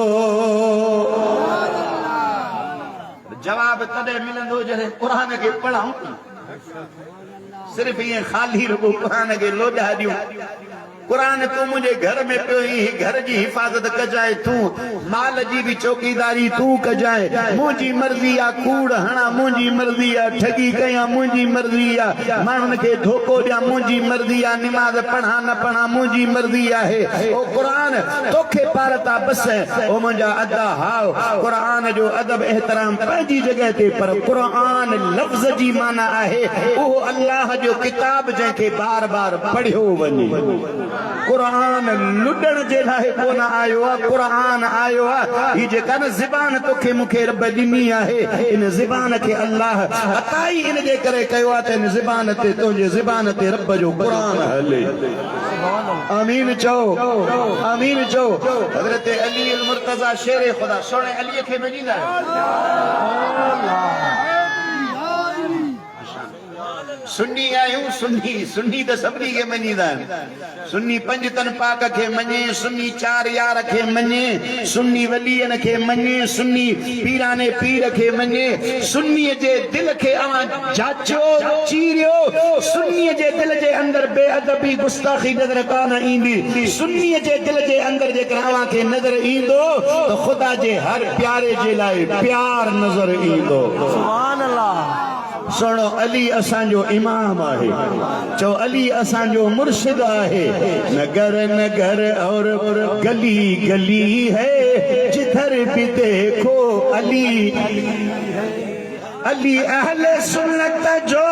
जवाब तॾहिं मिलंदो जॾहिं कुरान खे पढ़ूं। सिर्फ ये खाली रुगो कुरान के लोॾा ॾियूं। कुरान तू मुझे घर में पियो घर की हिफाजत कजाए, तू माल जी भी चौकीदारी तू कजाए। मुझी मर्जी आ कूड़ हणा, मुझी मर्जी आ ठगी कया, मुझी मर्जी आ मानुन के धोखो दिया, मुझी मर्जी आ निमाज पढ़ा न पढ़ा, मुझी मर्जी आहे। ओ कुरान तोखे पारता बस ओ मुंजा अदा हाव। कुरान जो अदब एहतराम पंहिंजी जगह ते, पर कुरान लफ्ज जी माना आहे ओ अल्लाह जो किताब जंहिंखे बार बार पढ़ियो वञे। कुरान लुडण जे लाइ कोन आयो आहे, कुरान आयो आहे ही जेका न ज़बान तोखे मूंखे रब ॾिनी आहे। इन ज़बान खे अल्लाह अताई इन जे करे कयो आहे त इन ज़बान ते तुंहिंजे ज़बान ते रब जो कुरान हले। आमीन चओ, आमीन चओ। हज़रत अली अल मुर्तज़ा शेर खुदा सोने अली खे मञींदा आहियो? सुन्नी आहियूं, सुन्नी सुन्नी त सभिनी खे मञींदा आहिनि। सुन्नी पंज तन पाक खे मञे, सुन्नी चार यार खे मञे, सुन्नी वलीअनि खे मञे, सुन्नी पीराने पीर खे मञे। सुन्नीअ जे दिल खे अवां जाचियो चीरियो, सुन्नीअ जे दिल जे अंदर बेअदबी गुस्ताखी नज़र कान ईंदी। सुन्नीअ जे दिल जे अंदर जेकर अवां खे नज़र ईंदो त ख़ुदा जे हर प्यारे जे लाइ प्यार नज़र ईंदो। सुभान अल्लाह। सुनो अली असांजो इमाम आहे। चो अली असांजो मुर्शिद आहे। नगर नगर और गली गली है जिधर भी देखो अली। अली अहले सुन्नत जो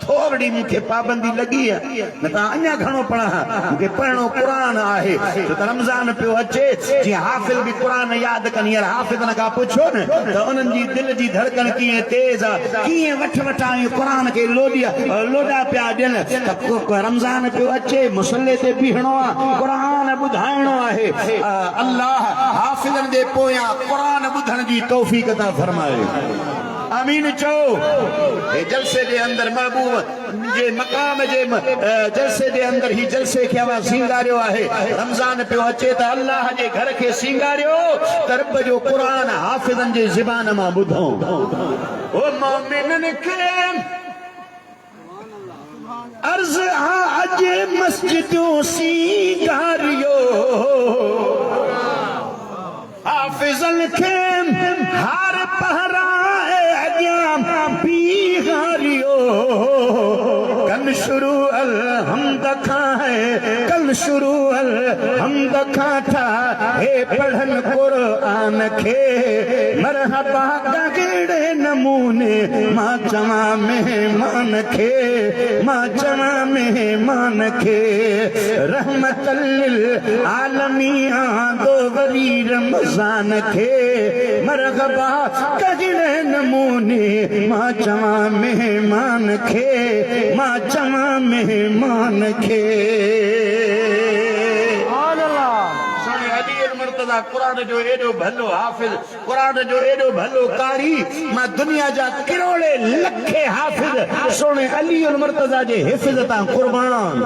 थोड़ी मुखे पाबंदी लगी है न त अन्या घणो पढ़ा मुखे पढ़नो कुरान आहे। तो रमजान पियो अचे जी हाफिज भी कुरान याद कनी यार हाफिज न का पुछो न त उनन जी दिल जी धड़कन कीअं तेज आ, कीअं वठ वठाई कुरान के लोडा पिया ॾियन। त रमजान पियो अचे मुसल्ले ते बीहणो आ, कुरान ॿुधाइणो आहे। अल्लाह हाफिजन जे पोयां कुरान ॿुधण जी तौफीक अता फरमाए। आमीन चो। ये जलसे के अंदर महबूब जे मकाम जे जलसे के अंदर ही जलसे के आवा सिंगारियो आहे। रमजान पियो अचे त अल्लाह जे घर के सिंगारियो त रब जो कुरान हाफिजन जे ज़बान मां ॿुधो। ओ मोमिनन के अर्ज आज मस्जिदों सिंगारियो, हाफिजन के हर पहरा बिहारियो कन शुरू अलहमद खा है कल शुरू हमद खा था हे पढ़न कुरान खे मरहबा कहिड़े नमूने मां चवां मेहमान खे मां चवां मेहमान खे रहमतल लिल आलमीन दो वरी रमज़ान खे मरहबा कहिड़े नमूने मां चवां मेहमान खे मां चवां मेहमान खे कुरान जो एडो भलो हाफिज कुरान जो एडो भलो कारी मां दुनिया जा करोड़े लखे हाफिज सोने अली उल मुर्तजा जे हिफ्ज़ तां कुर्बान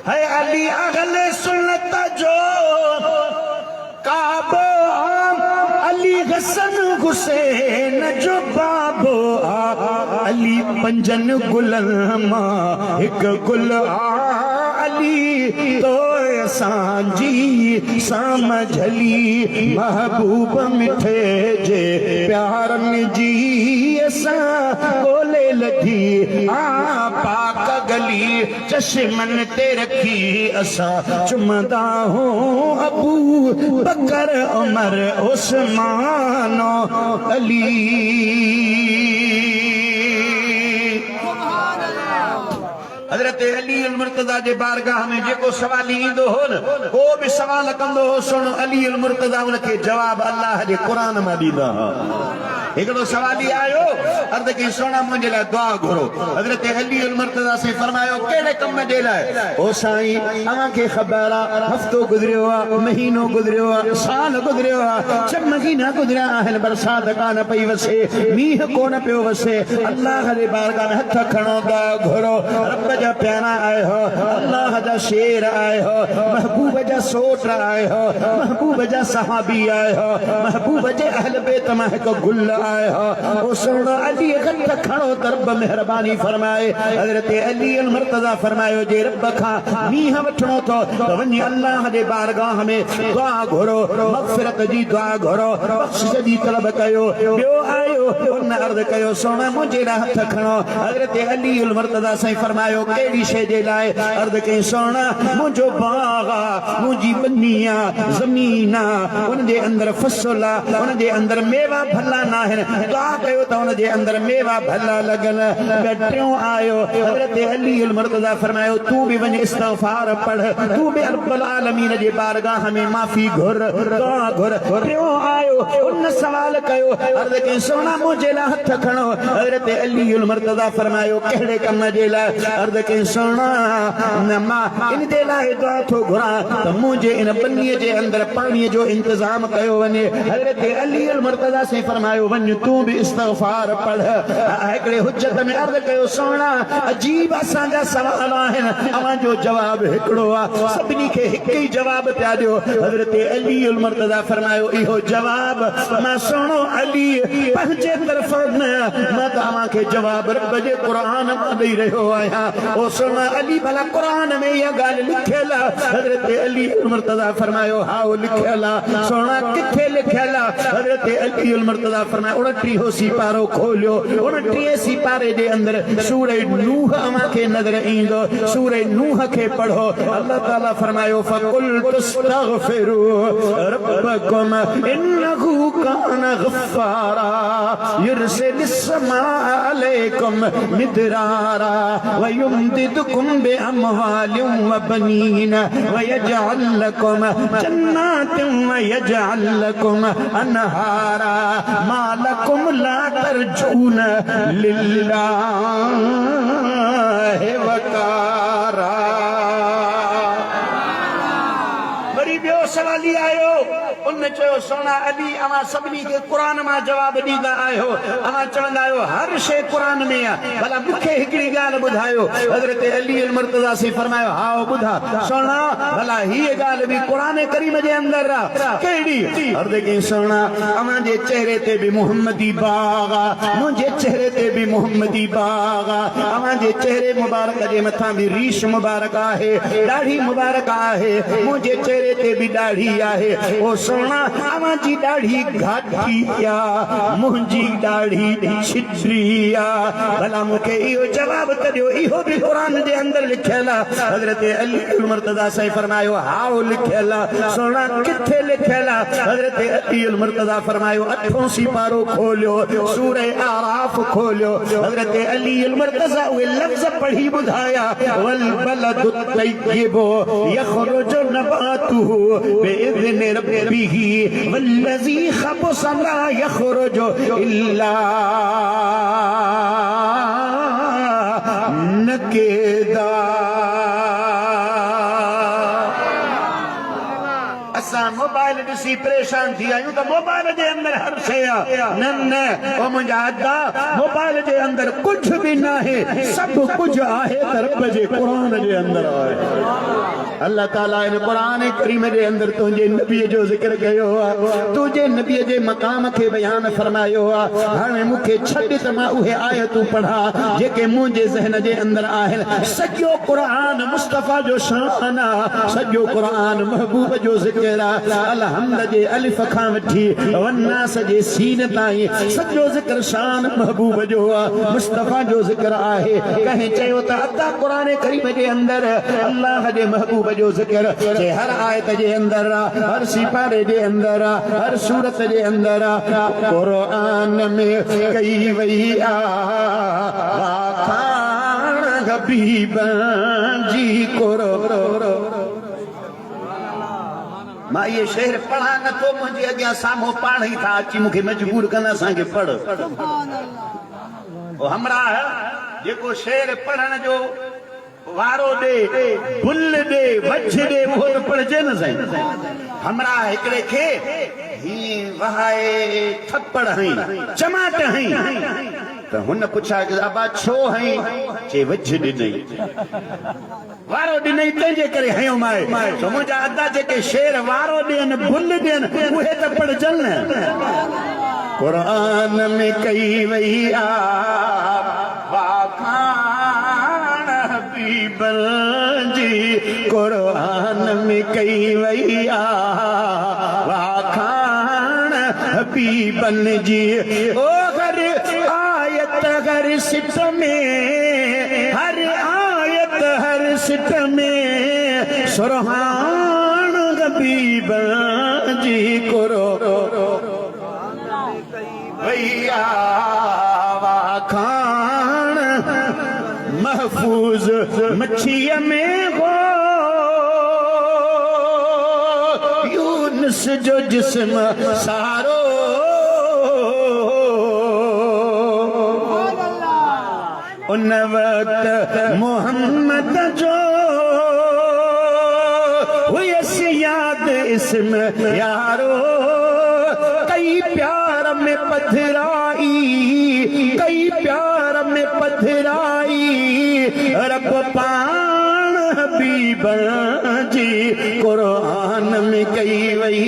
है अली अगले सुन्नत जो काबो अली हसन हुसैन जो बाबो अली पंजन गुलन मां हिक गुल अली तो सांजी समझली महबूब मिठे जे प्यार में जी असां बोले लगी पाक गली चश्मन ते रखी असां चुमदा हो अबू बकर उमर उस्मान अली हजरत अली उल मुर्तजा जे बारगाह में जेको सवाली ईंदो हो न को भी सवाल कंदो हो सुन अली उल मुर्तजा उनके जवाब अल्लाह जे कुरान में ॾींदा हिकिड़ो सवाली आयो अर्द की सोना मुंहिंजे लाइ दुआ घुरो हजरत अली उल मुर्तजा से फरमायो कहिड़े कम जे लाइ ओ साईं अव्हांखे ख़बर आहे हफ़्तो गुज़रियो आहे महीनो गुज़रियो आहे साल गुज़रियो आहे 6 महीना गुज़रिया आहिनि बरसात कान पई वसे मींहुं कोन पियो वसे अल्लाह जे बारगाह में हथ खणो दुआ घुरो रब जा प्यारा आए हो अल्लाह जा शेर आए हो महबूब जा सोट आए हो महबूब जा सहाबी आए हो महबूब जे अहल बैत में हिकु गुल आए हो ओ सोना अली हथ खणो रब मेहरबानी फरमाए हजरत अली उल मुर्तजा फरमायो जे रब खां मींहुं वठणो थो त वञी अल्लाह जे बारगाह में दुआ घुरो मग़फ़िरत जी दुआ घुरो बख़्शिश जी तलब कयो ॿियो आयो उन अर्ज़ कयो सोना मुंहिंजे लाइ हथ खणो हजरत अली उल मुर्तजा साईं फरमायो केड़ी शे जे लाए अर्द कई सोना मुझो बागा मुझी बनिया जमीना उन जे अंदर फसला उन जे अंदर मेवा भला ना है दुआ कयो त उन जे अंदर मेवा भला लगल बैठो आयो हजरत अली उल मुर्तजा फरमायो तू भी वने इस्तिग़फार पढ़ तू भी रब्बुल आलमीन जे बारगाह में माफी घुर दुआ घुर पियो आयो उन सवाल कयो अर्द कई सोना मुझे ला हथ खणो हजरत अली उल मुर्तजा फरमायो केड़े कम जे ला अर्द के सोना नमा इन दे लाए दुआ थो घुरा त मुझे इन बन्नी जे अंदर पानी जो इंतजाम कयो वने हजरत अली उल मुर्तजा से फरमायो वन तू भी इस्तिग़फार पढ़ एकड़े हुज्जत में अर्ज कयो सोना अजीब असां जा सवाल आहिन अवां जो जवाब हिकड़ो आ सभिनी के हिक ही जवाब पिया दियो हजरत अली उल मुर्तजा फरमायो इहो जवाब मां सोनो अली पंहिंजे तरफ न मां तव्हां के जवाब रब जे कुरान में ॾेई रहियो आहियां ओ सोना अली भला कुरान में ये गाल लिखियल हजरत अली उल मुर्तजा फरमायो हाउ लिखियल सोना किथे लिखियल हजरत अली उल मुर्तजा फरमायो 29 सिपारो खोलियो 29 सिपारे जे अंदर सूरह नूह अमा के नजर ईंदो सूरह नूह के पढ़ो अल्लाह ताला फरमायो फकुल तस्तगफिरु रब्बकुम इन्नहु कान गफ्फारा युरसिलिस समा अलैकुम मिदरारा वयुमदिदकुम बिअमवालिन व बनीन वयजअल लकुम जन्नातिन वयजअल लकुम अनहारा मा लकुम ला तर्जून लिल्लाहि वकारा। वरी ॿियो सवाली आयो उन चयो सोना अली अवां सभिनी के कुरान मां जवाब ॾींदा आहियो अवां चवंदा आहियो हर शइ कुरान में आहे भला मूंखे हिकिड़ी ॻाल्हि ॿुधायो हज़रत अली उल मुर्तज़ा से फरमायो हाओ ॿुधा सोना भला हीअ ॻाल्हि बि क़ुरान करीम जे अंदर आहे कहिड़ी अर्ज़ कई सोना अवां जे चेहरे ते बि मुहम्मदी बाग़ आहे मुंहिंजे चेहरे ते बि मुहम्मदी बाग़ आहे अवां जे चेहरे मुबारक जे मथां बि रीश मुबारक आहे ॾाढ़ी मुबारक आहे मुंहिंजे चेहरे ते बि ॾाढ़ी आहे ओ सोना अवां जी दाढ़ी घाटिया मुंहिंजी दाढ़ी छिद्रिया भला मूंखे इहो जवाब त ॾियो इहो बि क़ुरान जे अंदर लिखियल आहे हज़रत अली मुर्तज़ा साईं फरमायो हाओ लिखियल आहे सोना किथे लिखियल आहे हज़रत अली मुर्तज़ा फरमायो 8 सिपारो खोलियो सूरह आराफ खोलियो हज़रत अली मुर्तज़ा उहे लफ़्ज़ पढ़ी ॿुधाया वल बलदु तय्यिबु यख़रुजु नबातुहु बिइज़्नि रब्बिही वल्लज़ी ख़बुसा ला यख़रुजु इल्ला नकेदा मोबाइल ॾिसी परेशान थी आहियूं त मोबाइल जे अंदर हर शइ आहे न ओ मुंहिंजा अदा मोबाइल जे अंदर कुझु बि न आहे सभु कुझु आहे त रब जे क़ुरान जे अंदर आहे अल्लाह ताला इन क़ुरान करीम जे अंदर तुंहिंजे नबीअ जो ज़िक्र कयो आहे तुंहिंजे नबीअ जे मक़ाम खे बयान फरमायो आहे हाणे मूंखे छॾ त मां उहे आयतूं पढ़ा जेके मुंहिंजे ज़हन जे अंदर आहिनि सॼो क़ुरान मुस्तफ़ा जो शान आहे सॼो क़ुरान महबूब जो ज़िक्र आहे अलहम्द जे अलिफ खां वठी वन्नास जे सीन ताईं सॼो ज़िक्र शान महबूब जो आहे मुस्तफ़ा जो ज़िक्र आहे कंहिं चयो त अदा क़ुरान करीम जे अंदर अल्लाह जे महबूब जो ज़िक्र जे हर आयत जे अंदर हर सिपारे जे अंदर हर सूरत जे अंदर क़ुरान में कई वई आहे हबीब जी कुरो मां ये शेर पढ़ा न तो मुझे अॻियां साम्हूं पाण ई था अची मूंखे मजबूर कंदा असांखे पढ़ ओ हमरा जेको शेर पढ़ण जो वारो ॾे भुल ॾे वछ ॾे उहो त पढ़जे न साईं हमरा हिकिड़े खे ही वहाए थप्पड़ हई चमाट हई त हुन पुछा कि अबा छो हई चे वछ ॾिनई वारो ॾिनई तंहिंजे करे हयो माए त मुंहिंजा अदा जेके शेर वारो ॾियनि भुल ॾियनि उहे त पढ़जनि क़ुरान में कई वई वाखाण हबीबन जी क़ुरान में कई वई वाखाण हबीबन जी ओ हर आयत हर सिट में हर आयत हर सिट में सुरहान हबीब जी कुरो भैया वाखान महफूज मच्छीअ में हो यूनुस जो जिस्म सारो उन वक्त मोहम्मद जो हुयसि याद इसम यारो कई प्यार में पथराई कई प्यार में पथराई रब पान हबीब जी क़ुरान में कई वई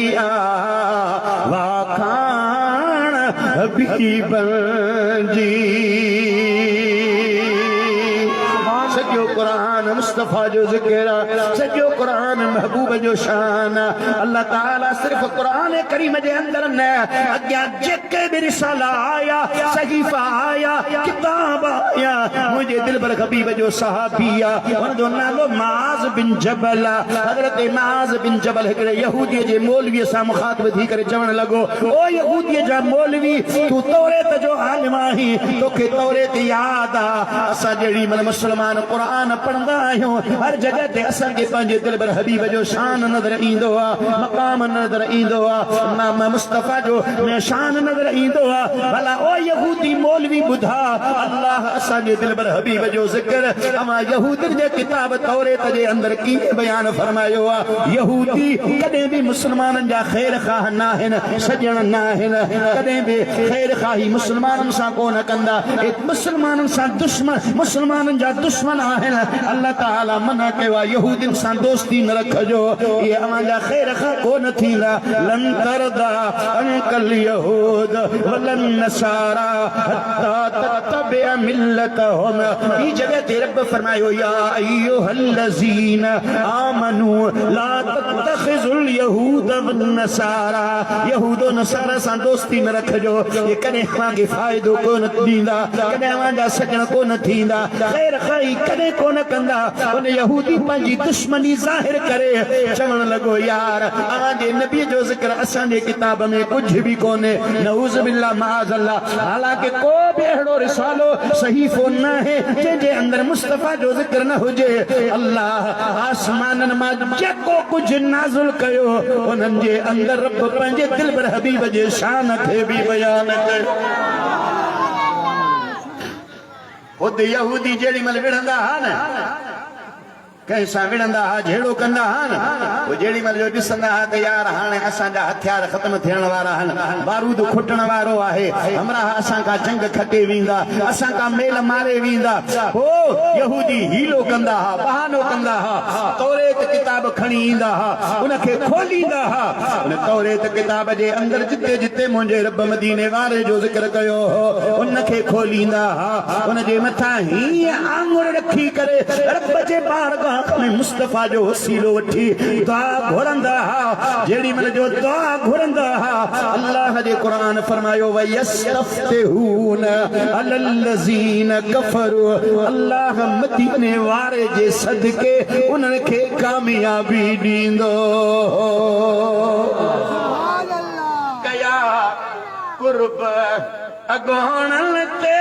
वाखान हबीब जी सॼो क़ुरान मुस्तफ़ा जो ज़िक्र सॼो क़ुरान महबूब जो शान अल्लाह ताला सिर्फ़ क़ुरान करीम जे अंदर न अॻियां जेके बि रिसाला आया सहीफ़ा आया किताब आया मुंहिंजे दिलबर हबीब जो सहाबी आहे हुनजो नालो माज़ बिन जबल हज़रत माज़ बिन जबल हिकिड़े यहूदीअ जे मौलवीअ सां मुखातिब थी करे चवण लॻो ओ यहूदीअ जा मौलवी तूं तौरेत जो आलिम आहीं तोखे तौरेत यादि आहे असां जहिड़ी मन मुस्लमान क़ुरान पढ़ंदा आहियूं हर जगह ते असांखे पंहिंजे दिलबर हबीब जो शान नज़र ईंदो आहे मक़ाम नज़र ईंदो आहे मुस्तफ़ा जो शान नज़र ईंदो आहे भला ओ यहूदी मौलवी ॿुधा अल्लाह असांजे दिलबर हबीब जो ज़िक्र अमा यहूदी जे किताब तौरेत जे अंदर कीअं बयान फरमायो आहे यहूदी कॾहिं बि मुस्लमाननि जा ख़ैर ख़ाह न आहिनि सॼण न आहिनि कॾहिं बि ख़ैर ख़ाही मुस्लमाननि सां कोन कंदा मुस्लमाननि सां दुश्मन मुस्लमाननि जा दुश्मन आहिनि अल्लाह ताला मना कयो आहे यहूदियुनि सां दोस्ती न रखजो ये अवांजा ख़ैर खां कोन थींदा लन तरदा अंकल यहूद वलन नसारा हत्ता तत्तबिअ मिल्लतहुम ई जगह ते रब फरमायो या अय्युहल्लज़ीन आमनू ला तत्तखिजुल यहूद वन नसारा यहूद नसारा सां दोस्ती न रखजो ये कॾहिं अव्हांखे फ़ाइदो कोन ॾींदा कॾहिं अव्हांजा सजण कोन थींदा ख़ैर खाई कॾहिं कोन कंदा उन यहूदी पंहिंजी दुश्मनी ज़ाहिर करे चवण लॻो यार अव्हांजे नबी जो ज़िक्र असांजे किताब में कुझु बि कोन्हे नऊज़ बिल्लाह माअज़ल्लाह हालांकि को बि अहिड़ो रिसालो सहीफ़ो न आहे जंहिंजे अंदरि मुस्तफ़ा जो ज़िक्र न हुजे अल्लाह आसमाननि मां जेको कुझु नाज़िल कयो उन्हनि जे अंदरि रब पंहिंजे दिलबर हबीब जे शान खे बि बयान कयो खुद यहूदी जेड़ी मल विढ़ंदा हा न कंहिं सां विढ़ंदा हा झेड़ो कंदा हा न वो जेड़ी मल जो ॾिसंदा हा त यार हाणे असांजा हथियार ख़त्म थियण वारा आहिनि बारूद खुटण वारो आहे हमरा असां खां जंग खटे वेंदा असां खां मेल मारे वेंदा पोइ यहूदी हीलो कंदा हा बहानो कंदा हा तौरेत किताब खणी ईंदा हा उनखे खोलींदा हा उन तौरेत किताब जे अंदरि जिते जिते मुंहिंजे रब मदीने वारे जो ज़िक्र कयो हो उनखे खोलींदा हा उनजे मथां हीअं आङुर रखी करे रब जे बारगाह में मुस्तफ़ा जो वसीलो वठी दुआ घुरंदा हा जेड़ी मन जो दुआ घुरंदा हा अल्लाह जे क़ुरान फरमायो व यस्तफ्तिहून अलल्लज़ीन कफरू अल्लाह मदीने वारे जे सदके उन्हनि खे कामयाबी ॾींदो कया कुर्ब अगोणनि ते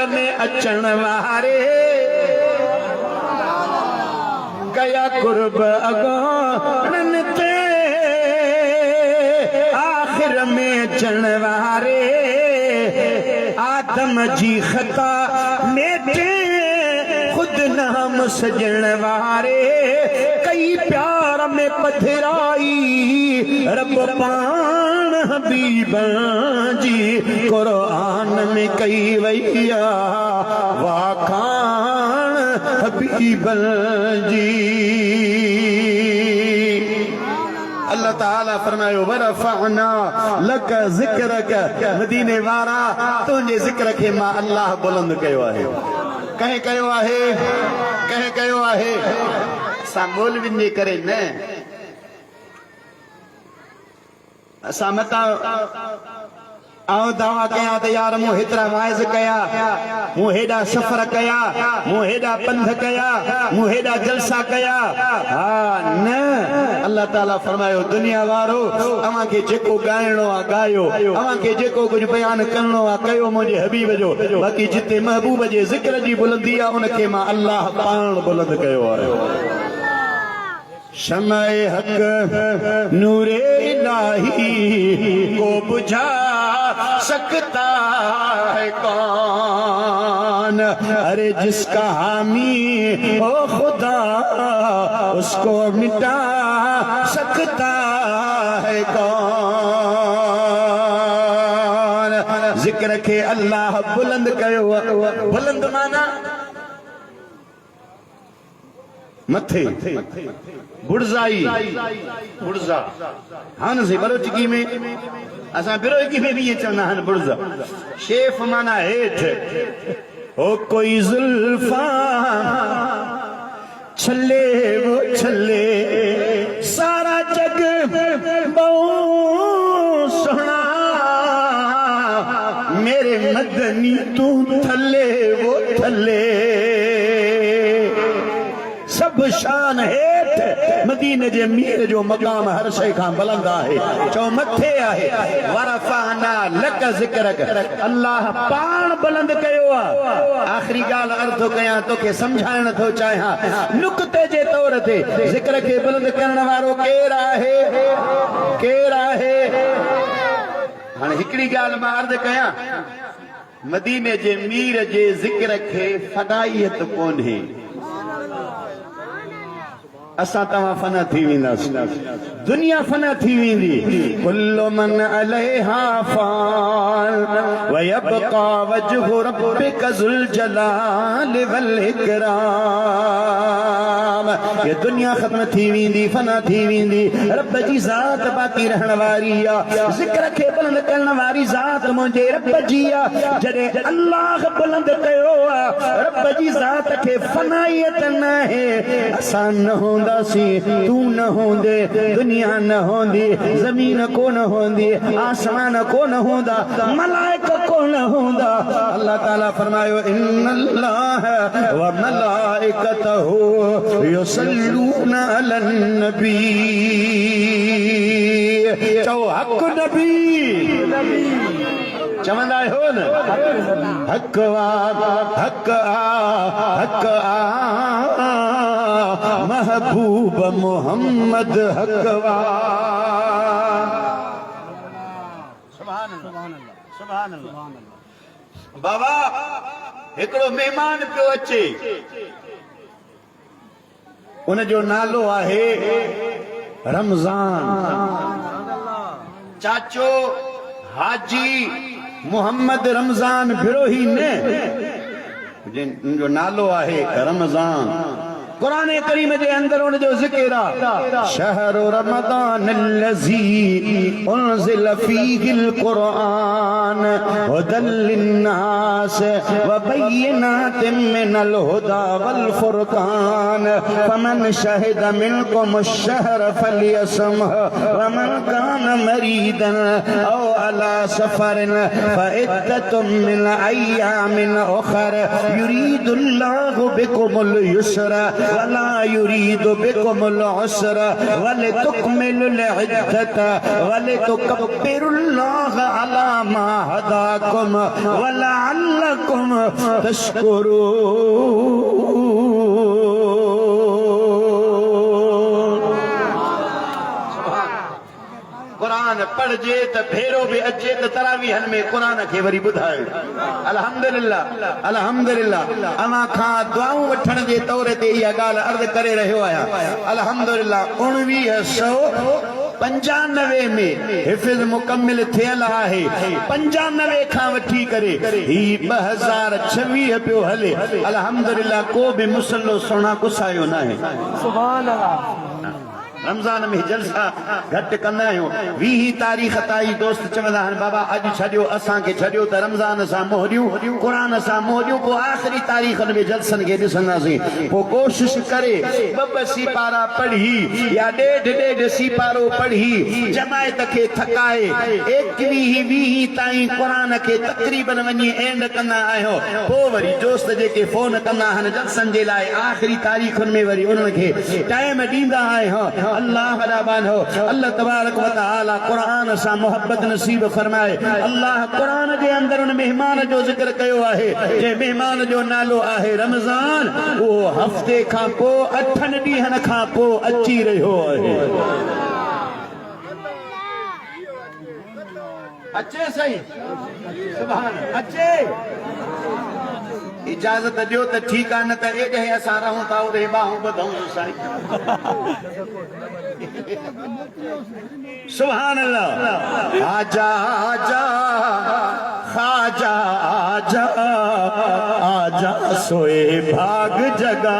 में अचण वारे गया कुर्ब अगोणनि ते आखिर में अचण वारे आदम जी ख़ता मेटे खुद नाम सजण वारे कई प्यार में पथराई रब पान हबीब जी कुरान में कई वैया वाखान हबीब जी अल्लाह ताला फरमायो वरफअना लक ज़िक्रक मदीने वारा तुंहिंजे ज़िक्र खे मां अल्लाह बुलंद कयो आहे कंहिं कयो आहे असां मौलवियुनि जे करे न असां मता आऊं दावा कया त यार मूं हेतिरा वाइज़ कया मूं हेॾा सफ़र कया मूं हेॾा पंध कया मूं हेॾा जलसा कया हा न अल्लाह ताला फरमायो दुनिया वारो अव्हांखे जेको ॻाइणो आहे ॻायो अव्हांखे जेको कुझु बयान करणो आहे कयो मुंहिंजे हबीब जो बाक़ी जिते महबूब जे ज़िक्र जी बुलंदी आहे उनखे मां अल्लाह पाण बुलंद कयो आहे शमए हक नूरे इलाही को बुझा सकता है कौन अरे जिसका हामी ओ खुदा उसको मिटा सकता है कौन जिक्र के अल्लाह बुलंद कयो बुलंद माना मथे बुर्जाई बुर्जा हाँ न सही बलोचिकी में असां बिरोगी में भी ये चवंदा आहिनि बुर्जा शेफ माना हेठ ओ कोई जुल्फा छले वो छले सारा जग बहुत सोहना मेरे मदनी तू थले वो थले सब शान हेठ मदीने जे मीर जो मकाम हर शइ खां बुलंद आहे चओ मथे आहे वरफअना लक ज़िक्रक अल्लाह पाण बुलंद कयो आहे आखिरी ॻाल्हि अर्ज़ कयां तोखे सम्झाइण थो चाहियां नुक्ते जे तौर ते ज़िक्र खे बुलंद करण वारो केरु आहे हाणे हिकिड़ी ॻाल्हि मां अर्ज़ कयां मदीने जे मीर जे ज़िक्र खे फदाइयत कोन्हे असां तव्हां फना थी वेंदासीं दुनिया फना थी वेंदी कुल्लु मन अलैहा फान व यबका वजहु रब्बिका ज़ुल जलाल वल इकराम ये दुनिया ख़त्म थी वेंदी फना थी वेंदी रब जी ज़ात बाक़ी रहण वारी आहे ज़िक्र खे बुलंद करण वारी ज़ात मुंहिंजे रब जी आहे जॾहिं अल्लाह बुलंद कयो आहे रब जी ज़ात खे फनाइयत न आहे असां न होंदासीं तू न होंदे दुनिया न होंदी ज़मीन कोन होंदी आसमान कोन होंदा मलाइक कोन होंदा अल्लाह ताला फरमायो इन्नल्लाह व मलाइकतहु युसल्लूना अलन नबी चओ हक़ नबी चवंदा आहियो न हक़ महबूब मोहम्मद हक़ सुभान अल्लाह बाबा हिकिड़ो महिमान पियो अचे उन जो नालो आहे रमज़ान चाचो हाजी मोहम्मद रमज़ान बिरोही न जिन जो नालो आहे रमज़ान कुरान करीम जे अंदर उन जो ज़िक्र आहे शहरु रमज़ान अल्लज़ी उनज़िल फ़ीहिल क़ुरआन हुदल लिन्नास व बय्यिनातिन मिनल हुदा वल फ़ुरक़ान फमन शहिद मिनकुम अश-शहर फलियसमह व मन कान मरीदन औ अला सफरिन फ़इद्दतुम मिन अय्यामिन उख़र युरीदुल्लाहु बिकुमुल युस्रा वला युरीदु बिकुमुल उसरा वलितुकमिलुल इद्दत वलितुकब्बिरुल्लाह अला मा हदाकुम वलअल्लकुम तशकुरून कुरान पढ़जे त भेरो भी अचे त तरावीहन में कुरान खे वरी ॿुधायो अल्हम्दुलिल्लाह अल्हम्दुलिल्लाह अमा खां दुआऊं वठण जे तौर ते इहा ॻाल्हि अर्ज़ करे रहियो आहियां अल्हम्दुलिल्लाह 1995 में हिफ़्ज़ मुकम्मिल थियल आहे 95 खां वठी करे ही 2026 पियो हले अल्हम्दुलिल्लाह को बि मुसलो सोना गुसायो न आहे सुभान अल्लाह रमज़ान में जलसा घट कंदा आहियूं 20 तारीख़ ताईं दोस्त चवंदा आहिनि बाबा अॼु छॾियो असांखे छॾियो त रमज़ान सां मोहरियूं क़ुरान सां मोहरियूं पोइ आख़िरी तारीख़नि में जलसनि खे ॾिसंदासीं पोइ कोशिश करे ॿ सीपारा पढ़ी या ॾेढ सीपारो पढ़ी जमायत खे थकाए 21-20 ताईं क़ुरान खे तक़रीबन वञी एंड कंदा आहियूं पोइ वरी दोस्त जेके फ़ोन कंदा आहिनि जलसनि जे लाइ आख़िरी तारीख़ुनि में वरी उन्हनि खे टाइम ॾींदा आहियूं अल्लाह रबान हो अल्लाह तबारक व तआला कुरान सां मोहब्बत नसीब फरमाए अल्लाह कुरान जे अंदर उन मेहमान जो जिक्र कयो आहे जे मेहमान जो नालो आहे रमज़ान वो हफ़्ते खां पोइ 8 ॾींहंनि खां पोइ अची रहियो आहे अचे सही सुभान अचे इजाज़त ॾियो त ठीकु आहे न त एॾे असां रहूं था ओॾे बाहूं ॿधूं साईं सुभान अल्लाह आजा आजा खाजा आजा आजा सोए भाग जगा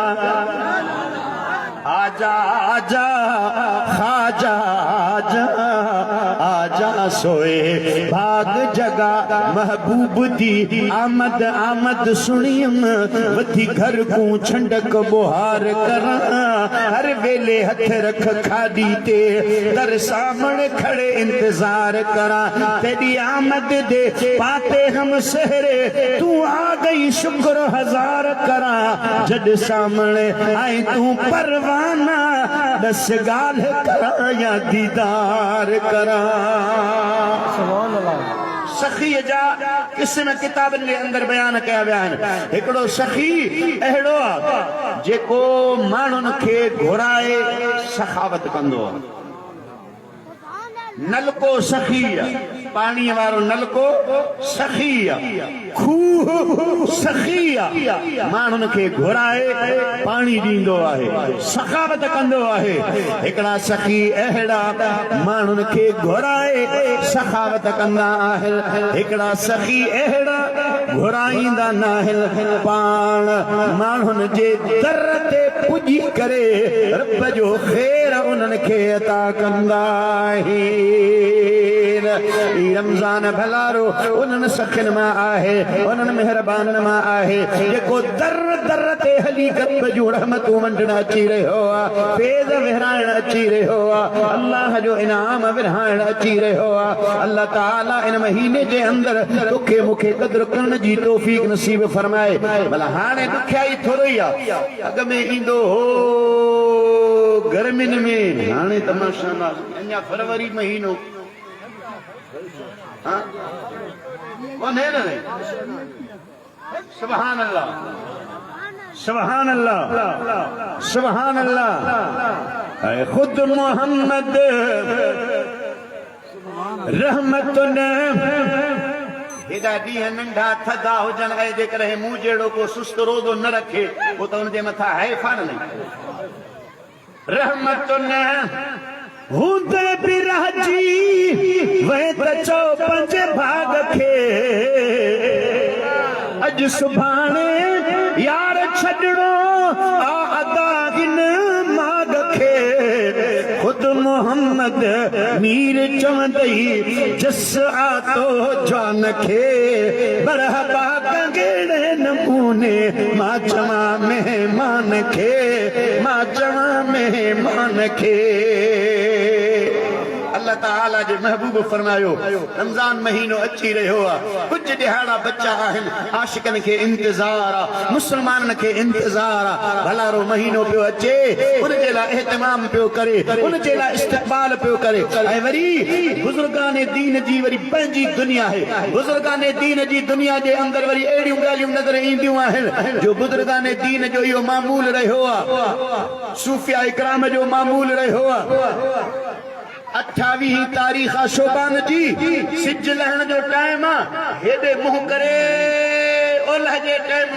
आजा आजा खाजा आजा आजा सोए भाग जगा महबूब दी आमद आमद सुनियम वथी घर को छंडक बुहार करा हर वेले हथ रख खादी ते दर सामने खड़े इंतजार करा तेरी आमद दे पाते हम सहरे तू आ गई शुक्र हजार करा जद सामने आई तू परवाना दस गाल करा या दीदार करा सुभान अल्लाह सखी जा किस्म किताबन के अंदर बयान कया विया आहिनि हिकिड़ो सखी अहिड़ो आहे जेको माण्हुनि खे घुराए सखावत कंदो आहे नलको सखी पानी वारो नलको सखी खूह सखी माण्हुनि खे घुराए पानी ॾींदो आहे सखावत कंदो आहे हिकिड़ा सखी अहिड़ा माण्हुनि खे घुराए सखावत कंदा आहिनि हिकिड़ा सखी अहिड़ा घुराईंदा न आहिनि पाण माण्हुनि जे दर ते पुॼी करे रब जो ख़ैर उन्हनि खे अता कंदा आहिनि रमज़ान भलारो उन्हनि सखियुनि मां आहे उन्हनि महिरबाननि मां आहे जेको दर दर ते हली रब जूं रहमतूं वंडण अची रहियो आहे फैज़ विरहाइण अची रहियो आहे अल्लाह जो इनाम विरहाइण अची रहियो आहे अल्लाह ताला इन महीने जे अंदरि तोखे मूंखे क़द्र करण जी तौफ़ीक़ नसीब फरमाए भला हाणे ॾुखियाई थोरी आहे अॻ में ईंदो हो गर्मियुनि में हाणे तमाशा अञा फरवरी महीनो सुभान अल्लाह सुभान अल्लाह सुभान अल्लाह खुद मोहम्मद रहमतुन हेॾा ॾींहं नंढा थधा हुजनि ऐं जेकॾहिं मूं जहिड़ो को सुस्त रोज़ो न रखे पोइ त हुनजे मथां हैफ़ा न रहमतुन हूंदे बि रहजी वे त चओ पंहिंजे भाग खे अॼु सुभाणे यार छॾणो आ अदा हिन माग खे खुद मोहम्मद मीर चवंदई जस आतो जान खे बरहबा कंगेड़े नमूने मां चवां मेहमान खे मां चवां मेहमान खे अल्लाह ताला जे महबूब फरमायो रमज़ान महीनो अची रहियो आहे कुझु ॾिहाड़ा बच्चा आहिनि आशिकनि खे इंतज़ार आहे मुस्लमाननि खे इंतज़ार आहे भलारो महीनो पियो अचे उन जे लाइ एहतमाम पियो करे उन जे लाइ इस्तक़बाल पियो करे ऐं वरी बुज़ुर्गाने दीन जी वरी पंहिंजी दुनिया आहे बुज़ुर्गाने दीन जी दुनिया जे अंदरि वरी अहिड़ियूं ॻाल्हियूं नज़र ईंदियूं आहिनि जो बुज़ुर्गाने दीन जो इहो मामूल रहियो आहे सूफ़िया इकराम जो मामूल रहियो आहे 28 तारीख़ शोबान जी सिज लहण जो टाइम हेॾे मुंह करे ओलह जे टाइम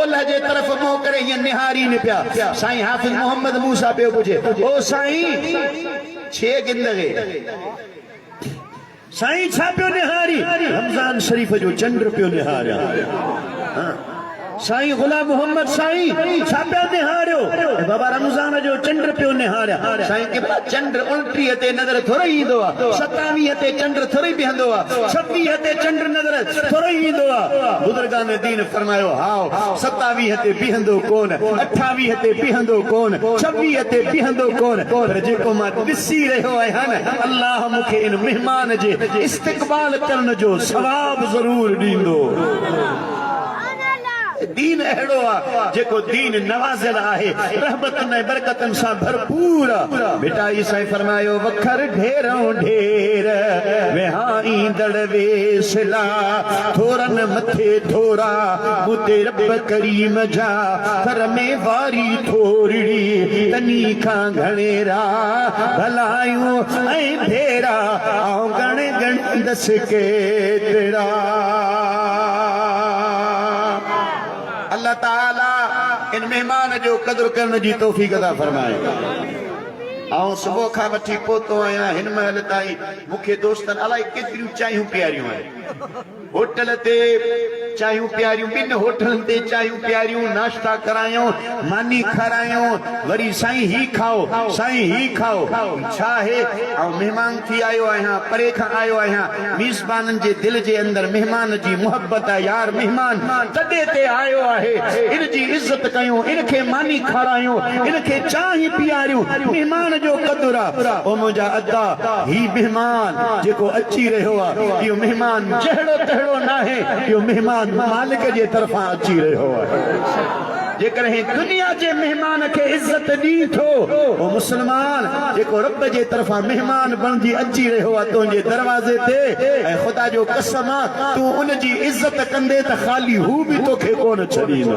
ओलह जे तरफ़ मुंह करे हीअं निहारी न पिया साईं हाफ़िज़ मोहम्मद मूसा पियो पुछे ओ साईं छे गिंदगे साईं छा पियो निहारी रमज़ान शरीफ़ जो चंड पियो निहारिया साईं गुलाम मोहम्मद साईं छा पिया निहारियो बाबा रमज़ान जो चंड पियो निहारिया साईं के चंड 29 ते नज़र थोरो ईंदो आहे 27 ते चंड थोरो बीहंदो आहे 26 ते चंड नज़र थोरो ईंदो आहे बुज़ुर्गान दीन फरमायो हाओ 27 ते बीहंदो कोन 28 ते बीहंदो कोन 26 ते बीहंदो कोन पर जेको मां ॾिसी रहियो आहियां न अल्लाह मूंखे इन महिमान जे इस्तक़बाल करण जो सवाब ज़रूर ॾींदो दीन अहिड़ो आहे जेको दीन नवाज़िल आहे रहमतुनि ऐं बरकतुनि सां भरपूर बेटा ईसाई फरमायो वखर ढेरों ढेर विहाईंदड़ वेसला थोरन मथे थोरा मुते रब करीम जा कर में वारी थोरड़ी तनी खां घणेरा भलायूं ऐं भेरा आऊं घणे घणे दस केतिरा अल्लाह ताला इन मेहमान जो क़द्र करण जी तौफ़ीक़ अता फरमाए आऊं सुबुह खां वठी पहुतो आहियां हिन महिल ताईं मूंखे दोस्तनि अलाए केतिरियूं चांहियूं पीआरियूं आहिनि होटल ते चांहियूं पीआरियूं ॿिनि होटलनि ते चांहियूं पीआरियूं नाश्ता करायूं मानी खारायूं वरी साईं ही खाओ साईं ही खाओ छा आहे ऐं महिमान थी आयो आहियां परे खां आयो आहियां मेज़बाननि जे दिलि जे अंदरि महिमान जी मुहबत आहे यार महिमान तॾहिं ते आयो आहे इन जी इज़त कयूं इनखे मानी खारायूं इनखे चांहि पीआरियूं महिमान जो क़द्र आहे ओ मुंहिंजा अदा ही महिमान जेको अची रहियो आहे इहो महिमान जहिड़ो तहिड़ो न आहे इहो महिमान मालिक जे तरफ़ां अची रहियो आहे जेकॾहिं दुनिया जे महिमान खे इज़त ॾी थो ओ मुस्लमान जेको रब जे तरफ़ां महिमान बणिजी अची रहियो आहे तुंहिंजे दरवाज़े ते ऐं ख़ुदा जो कसम आहे तूं उन जी इज़त कंदे त ख़ाली हू बि तोखे कोन छॾींदो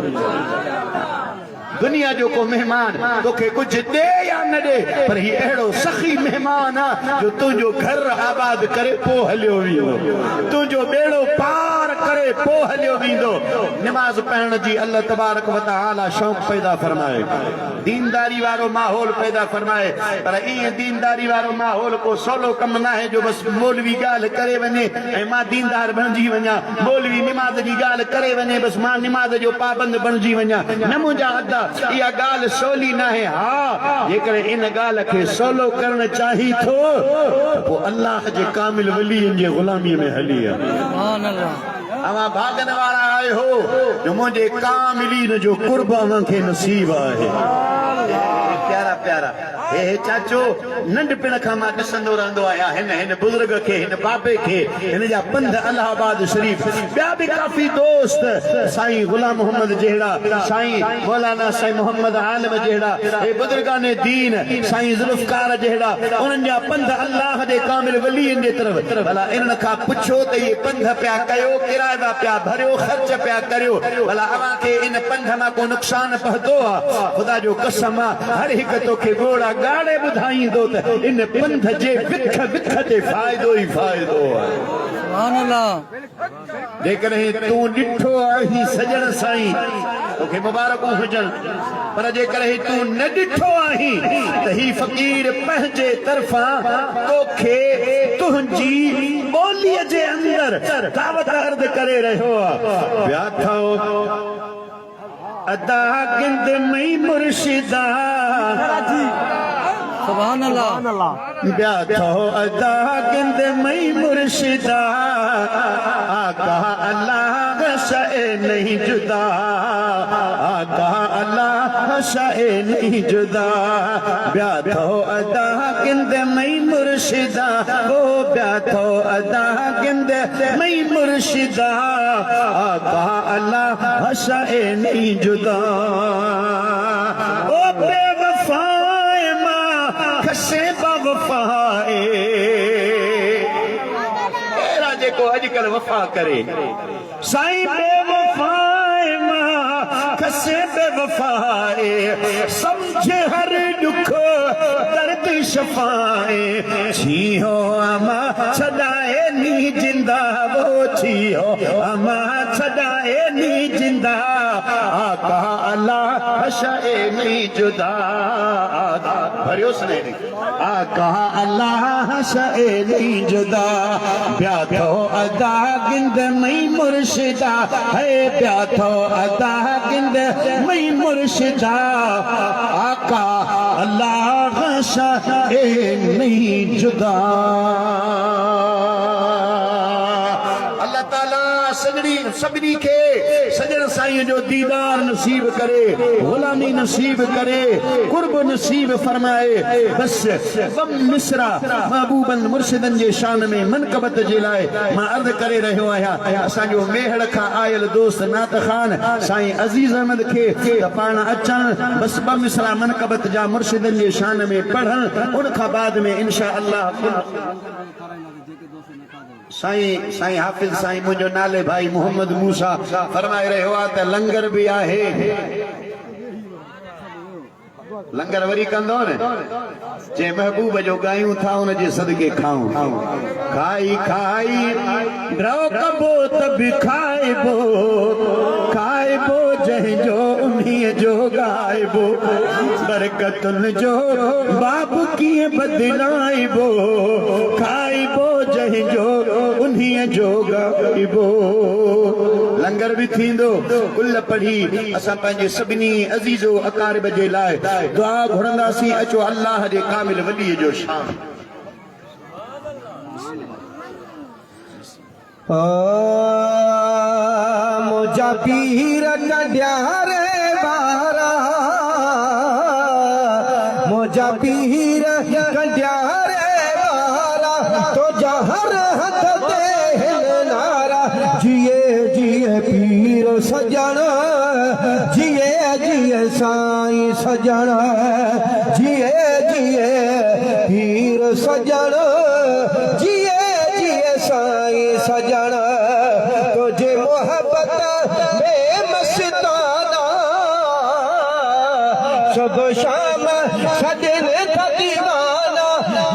दुनिया जो को मेहमान तोखे कुछ दे या न दे पर ही एड़ो सखी मेहमान आ जो तुझो घर आबाद करे पो हलियो वींदो तुझो बेड़ो पार करे पो हलियो वींदो नमाज पढ़ण जी अल्लाह तबारक व तआला शौक़ पैदा फरमाए दीनदारी वारो माहौल पैदा फरमाए पर ई दीनदारी वारो माहौल को सोलो कम ना है जो बस मौलवी गाल करे वने ए मां दीनदार बनजी वना मौलवी नमाज जी गाल करे वने बस मां नमाज जो पाबंद बनजी वना न मुंजा अदा या गाल सोली ना है हां जेकर इन गाल के सोलो करण चाही थो तो अल्लाह जे कामिल वलीन जे गुलामी में हली है सुभान अल्लाह अमा भागन वाला आए हो जो मुझे कामिलीन जो कुर्बान के नसीब है प्यारा प्यारा हे चाचो नंढ पिण खां मां ॾिसंदो रहंदो आहियां हिन बुज़ुर्ग खे हिन बाबे खे हिन जा पंध अलाहाबाद शरीफ ॿिया बि काफ़ी दोस्त साईं गुलाम मोहम्मद जहिड़ा साईं मौलाना साईं मोहम्मद आलम जहिड़ा हे बुज़ुर्गाने दीन साईं ज़ुल्फ़कार जहिड़ा उन्हनि जा पंध अल्लाह जे कामिल वलीन जे तरफ़ भला इन्हनि खां पुछो त इहे पंध पिया कयो किराया पिया भरियो ख़र्च पिया करियो भला अव्हां खे इन पंध मां को नुक़सान पहुतो आहे ख़ुदा जो कसम आहे हर हिकु तोखे गोड़ा गाड़े ॿुधाईंदो त इन पंध जे विख विख ते फ़ाइदो ई फ़ाइदो आहे सुभान अल्लाह जेकॾहिं तूं ॾिठो आहीं सजण साईं तोखे मुबारकूं हुजनि पर जेकॾहिं तूं न ॾिठो आहीं त ही फ़क़ीर पंहिंजे तरफ़ां तोखे तुंहिंजी ॿोलीअ जे अंदरि दावत अर्ज़ करे रहियो आहे ॿिया थो अदा गिंद मई मुर्शिदा सुभान अल्लाह ॿिया थो अदा गिंद मई मुर्शिदा आका अल्लाह शए नहीं जुदा आका अल्लाह शए नहीं जुदा ॿिया थो अदा गिंद मई मुर्शिदा ओ ॿिया थो अदा गिंद मई मुर्शिदा आका अल्लाह शए नहीं जुदा ओ बेवफाए मां खसे बवफाए तेरा जेको अॼुकल्ह वफ़ा करे साईं बेवफाए मां खसे बेवफाए समझे हर दुख दर्द शफाए छियो अमा छॾाए नी जिंदा वो छियो अमा छॾाए नी जिंदा आका अल्लाह शए नहीं जुदा भरियो सने आका अल्लाह शए नहीं जुदा ॿिया थो अदा गिंद मई मुर्शिदा है ॿिया थो अदा गिंद मई मुर्शिदा आका अल्लाह शए नहीं जुदा अल्लाह ताला सजनी खे सजण साईं जो दीदार नसीब करे गुलामी नसीब करे कुर्ब नसीब फरमाए बस बम मिसरा महबूबन मुर्शिदन जे शान में मनकबत जे लाइ मां अर्ज़ करे रहियो आहियां असांजो मेहड़ खां आयल दोस्त नात खान साईं अज़ीज़ अहमद खे त पाण अचनि बस ॿ मिसरा मनकबत जा मुर्शिदन जे शान में पढ़नि उन खां बाद में इंशा अल्लाह साईं साईं हाफिज़ साईं मुंहिंजो नाले भाई मोहम्मद मूसा फरमाए रहियो आहे त लंगर बि आहे लंगर वरी कंदो न जे महबूब जो गायूं था उन जे सदके खाऊं खाई खाई ड्रो कबो त बि खाइबो खाइबो जंहिंजो उन्हीअ जो गाइबो बरकतुनि जो बाबू कीअं बदिलाइबो खाइबो जंहिंजो उन्हीअ जो गाइबो लंगर भी थींदो कुल पढ़ी असां पंहिंजे सभिनी अज़ीज़ो अकारिब जे लाइ दुआ घुरंदासीं अचो अल्लाह जे कामिल वली जो शान मुझा पीर कढिया रे बारा मुझा पीर कढिया रे बारा तो जहर हथ दे नारा जिए जिए पीर सजण जिए जिए साईं सजण जिए जिए पीर सजण जिए जिए साईं सजण तुझे मोहब्बत में मस्ताना सुबह शाम सजन था दीवाना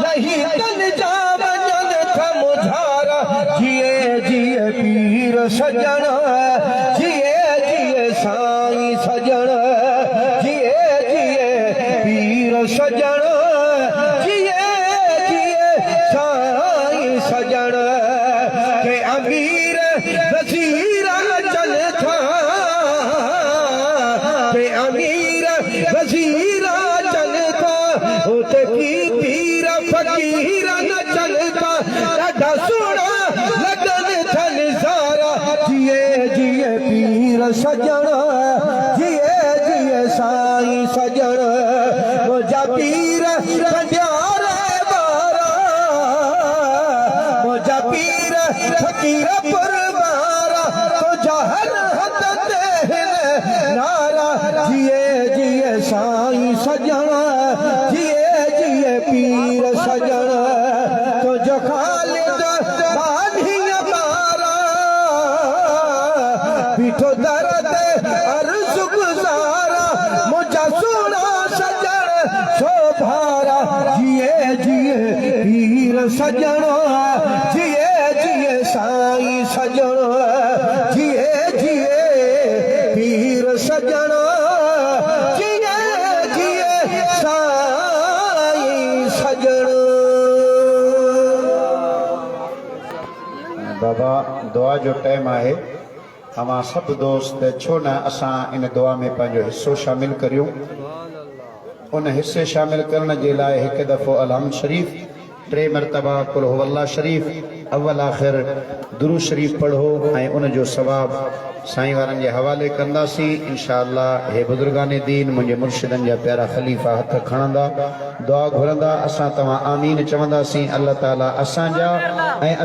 नहीं तन जा वजन था मुझारा जिए जिए पीर सजन जिए जिए साईं सजन जिए जिए पीर सजन जिए जिए साईं सजन के अमीर वजीरा चल था के अमीर वजीरा चलता उते की पीर फकीर न चलता ॾाढा सोना लगन थन सारा जिए जिए पीर सजन जिए जिए साईं सजन मुझा पीर कंडियारे बारा मुझा पीर फकीर पुरवारा तुझा हर हद ते नारा जिए जिए साईं सजन जिए जिए पीर सजन तुझो खालिद बानी बारा बीठो दर्द अर्ज़ गुज़ारा मुझा सोना सजन शोभारा जिए जिए पीर सजन जिए जिए साईं सजन जिए जिए पीर सजन जिए जिए साईं सजन बाबा दुआ जो टाइम है अवां सब दोस्त छो न असां इन दुआ में पंहिंजो हिस्सो शामिल करियूं उन हिस्से शामिल करण जे लाइ हिकु दफ़ो अलहम्द शरीफ़ 3 मरतबा कुल हुवल्लाह शरीफ़ अव्वल आख़िर दुरूद शरीफ़ पढ़ो ऐं उन जो सवाब साईं वारनि जे हवाले कंदासीं इंशाअल्लाह। हे बुज़ुर्गाने दीन मुंहिंजे मुर्शिदनि जा प्यारा ख़लीफ़ा हथ खणंदा दुआ घुरंदा असां तव्हां आमीन चवंदासीं। अल्लाह ताला असांजा ऐं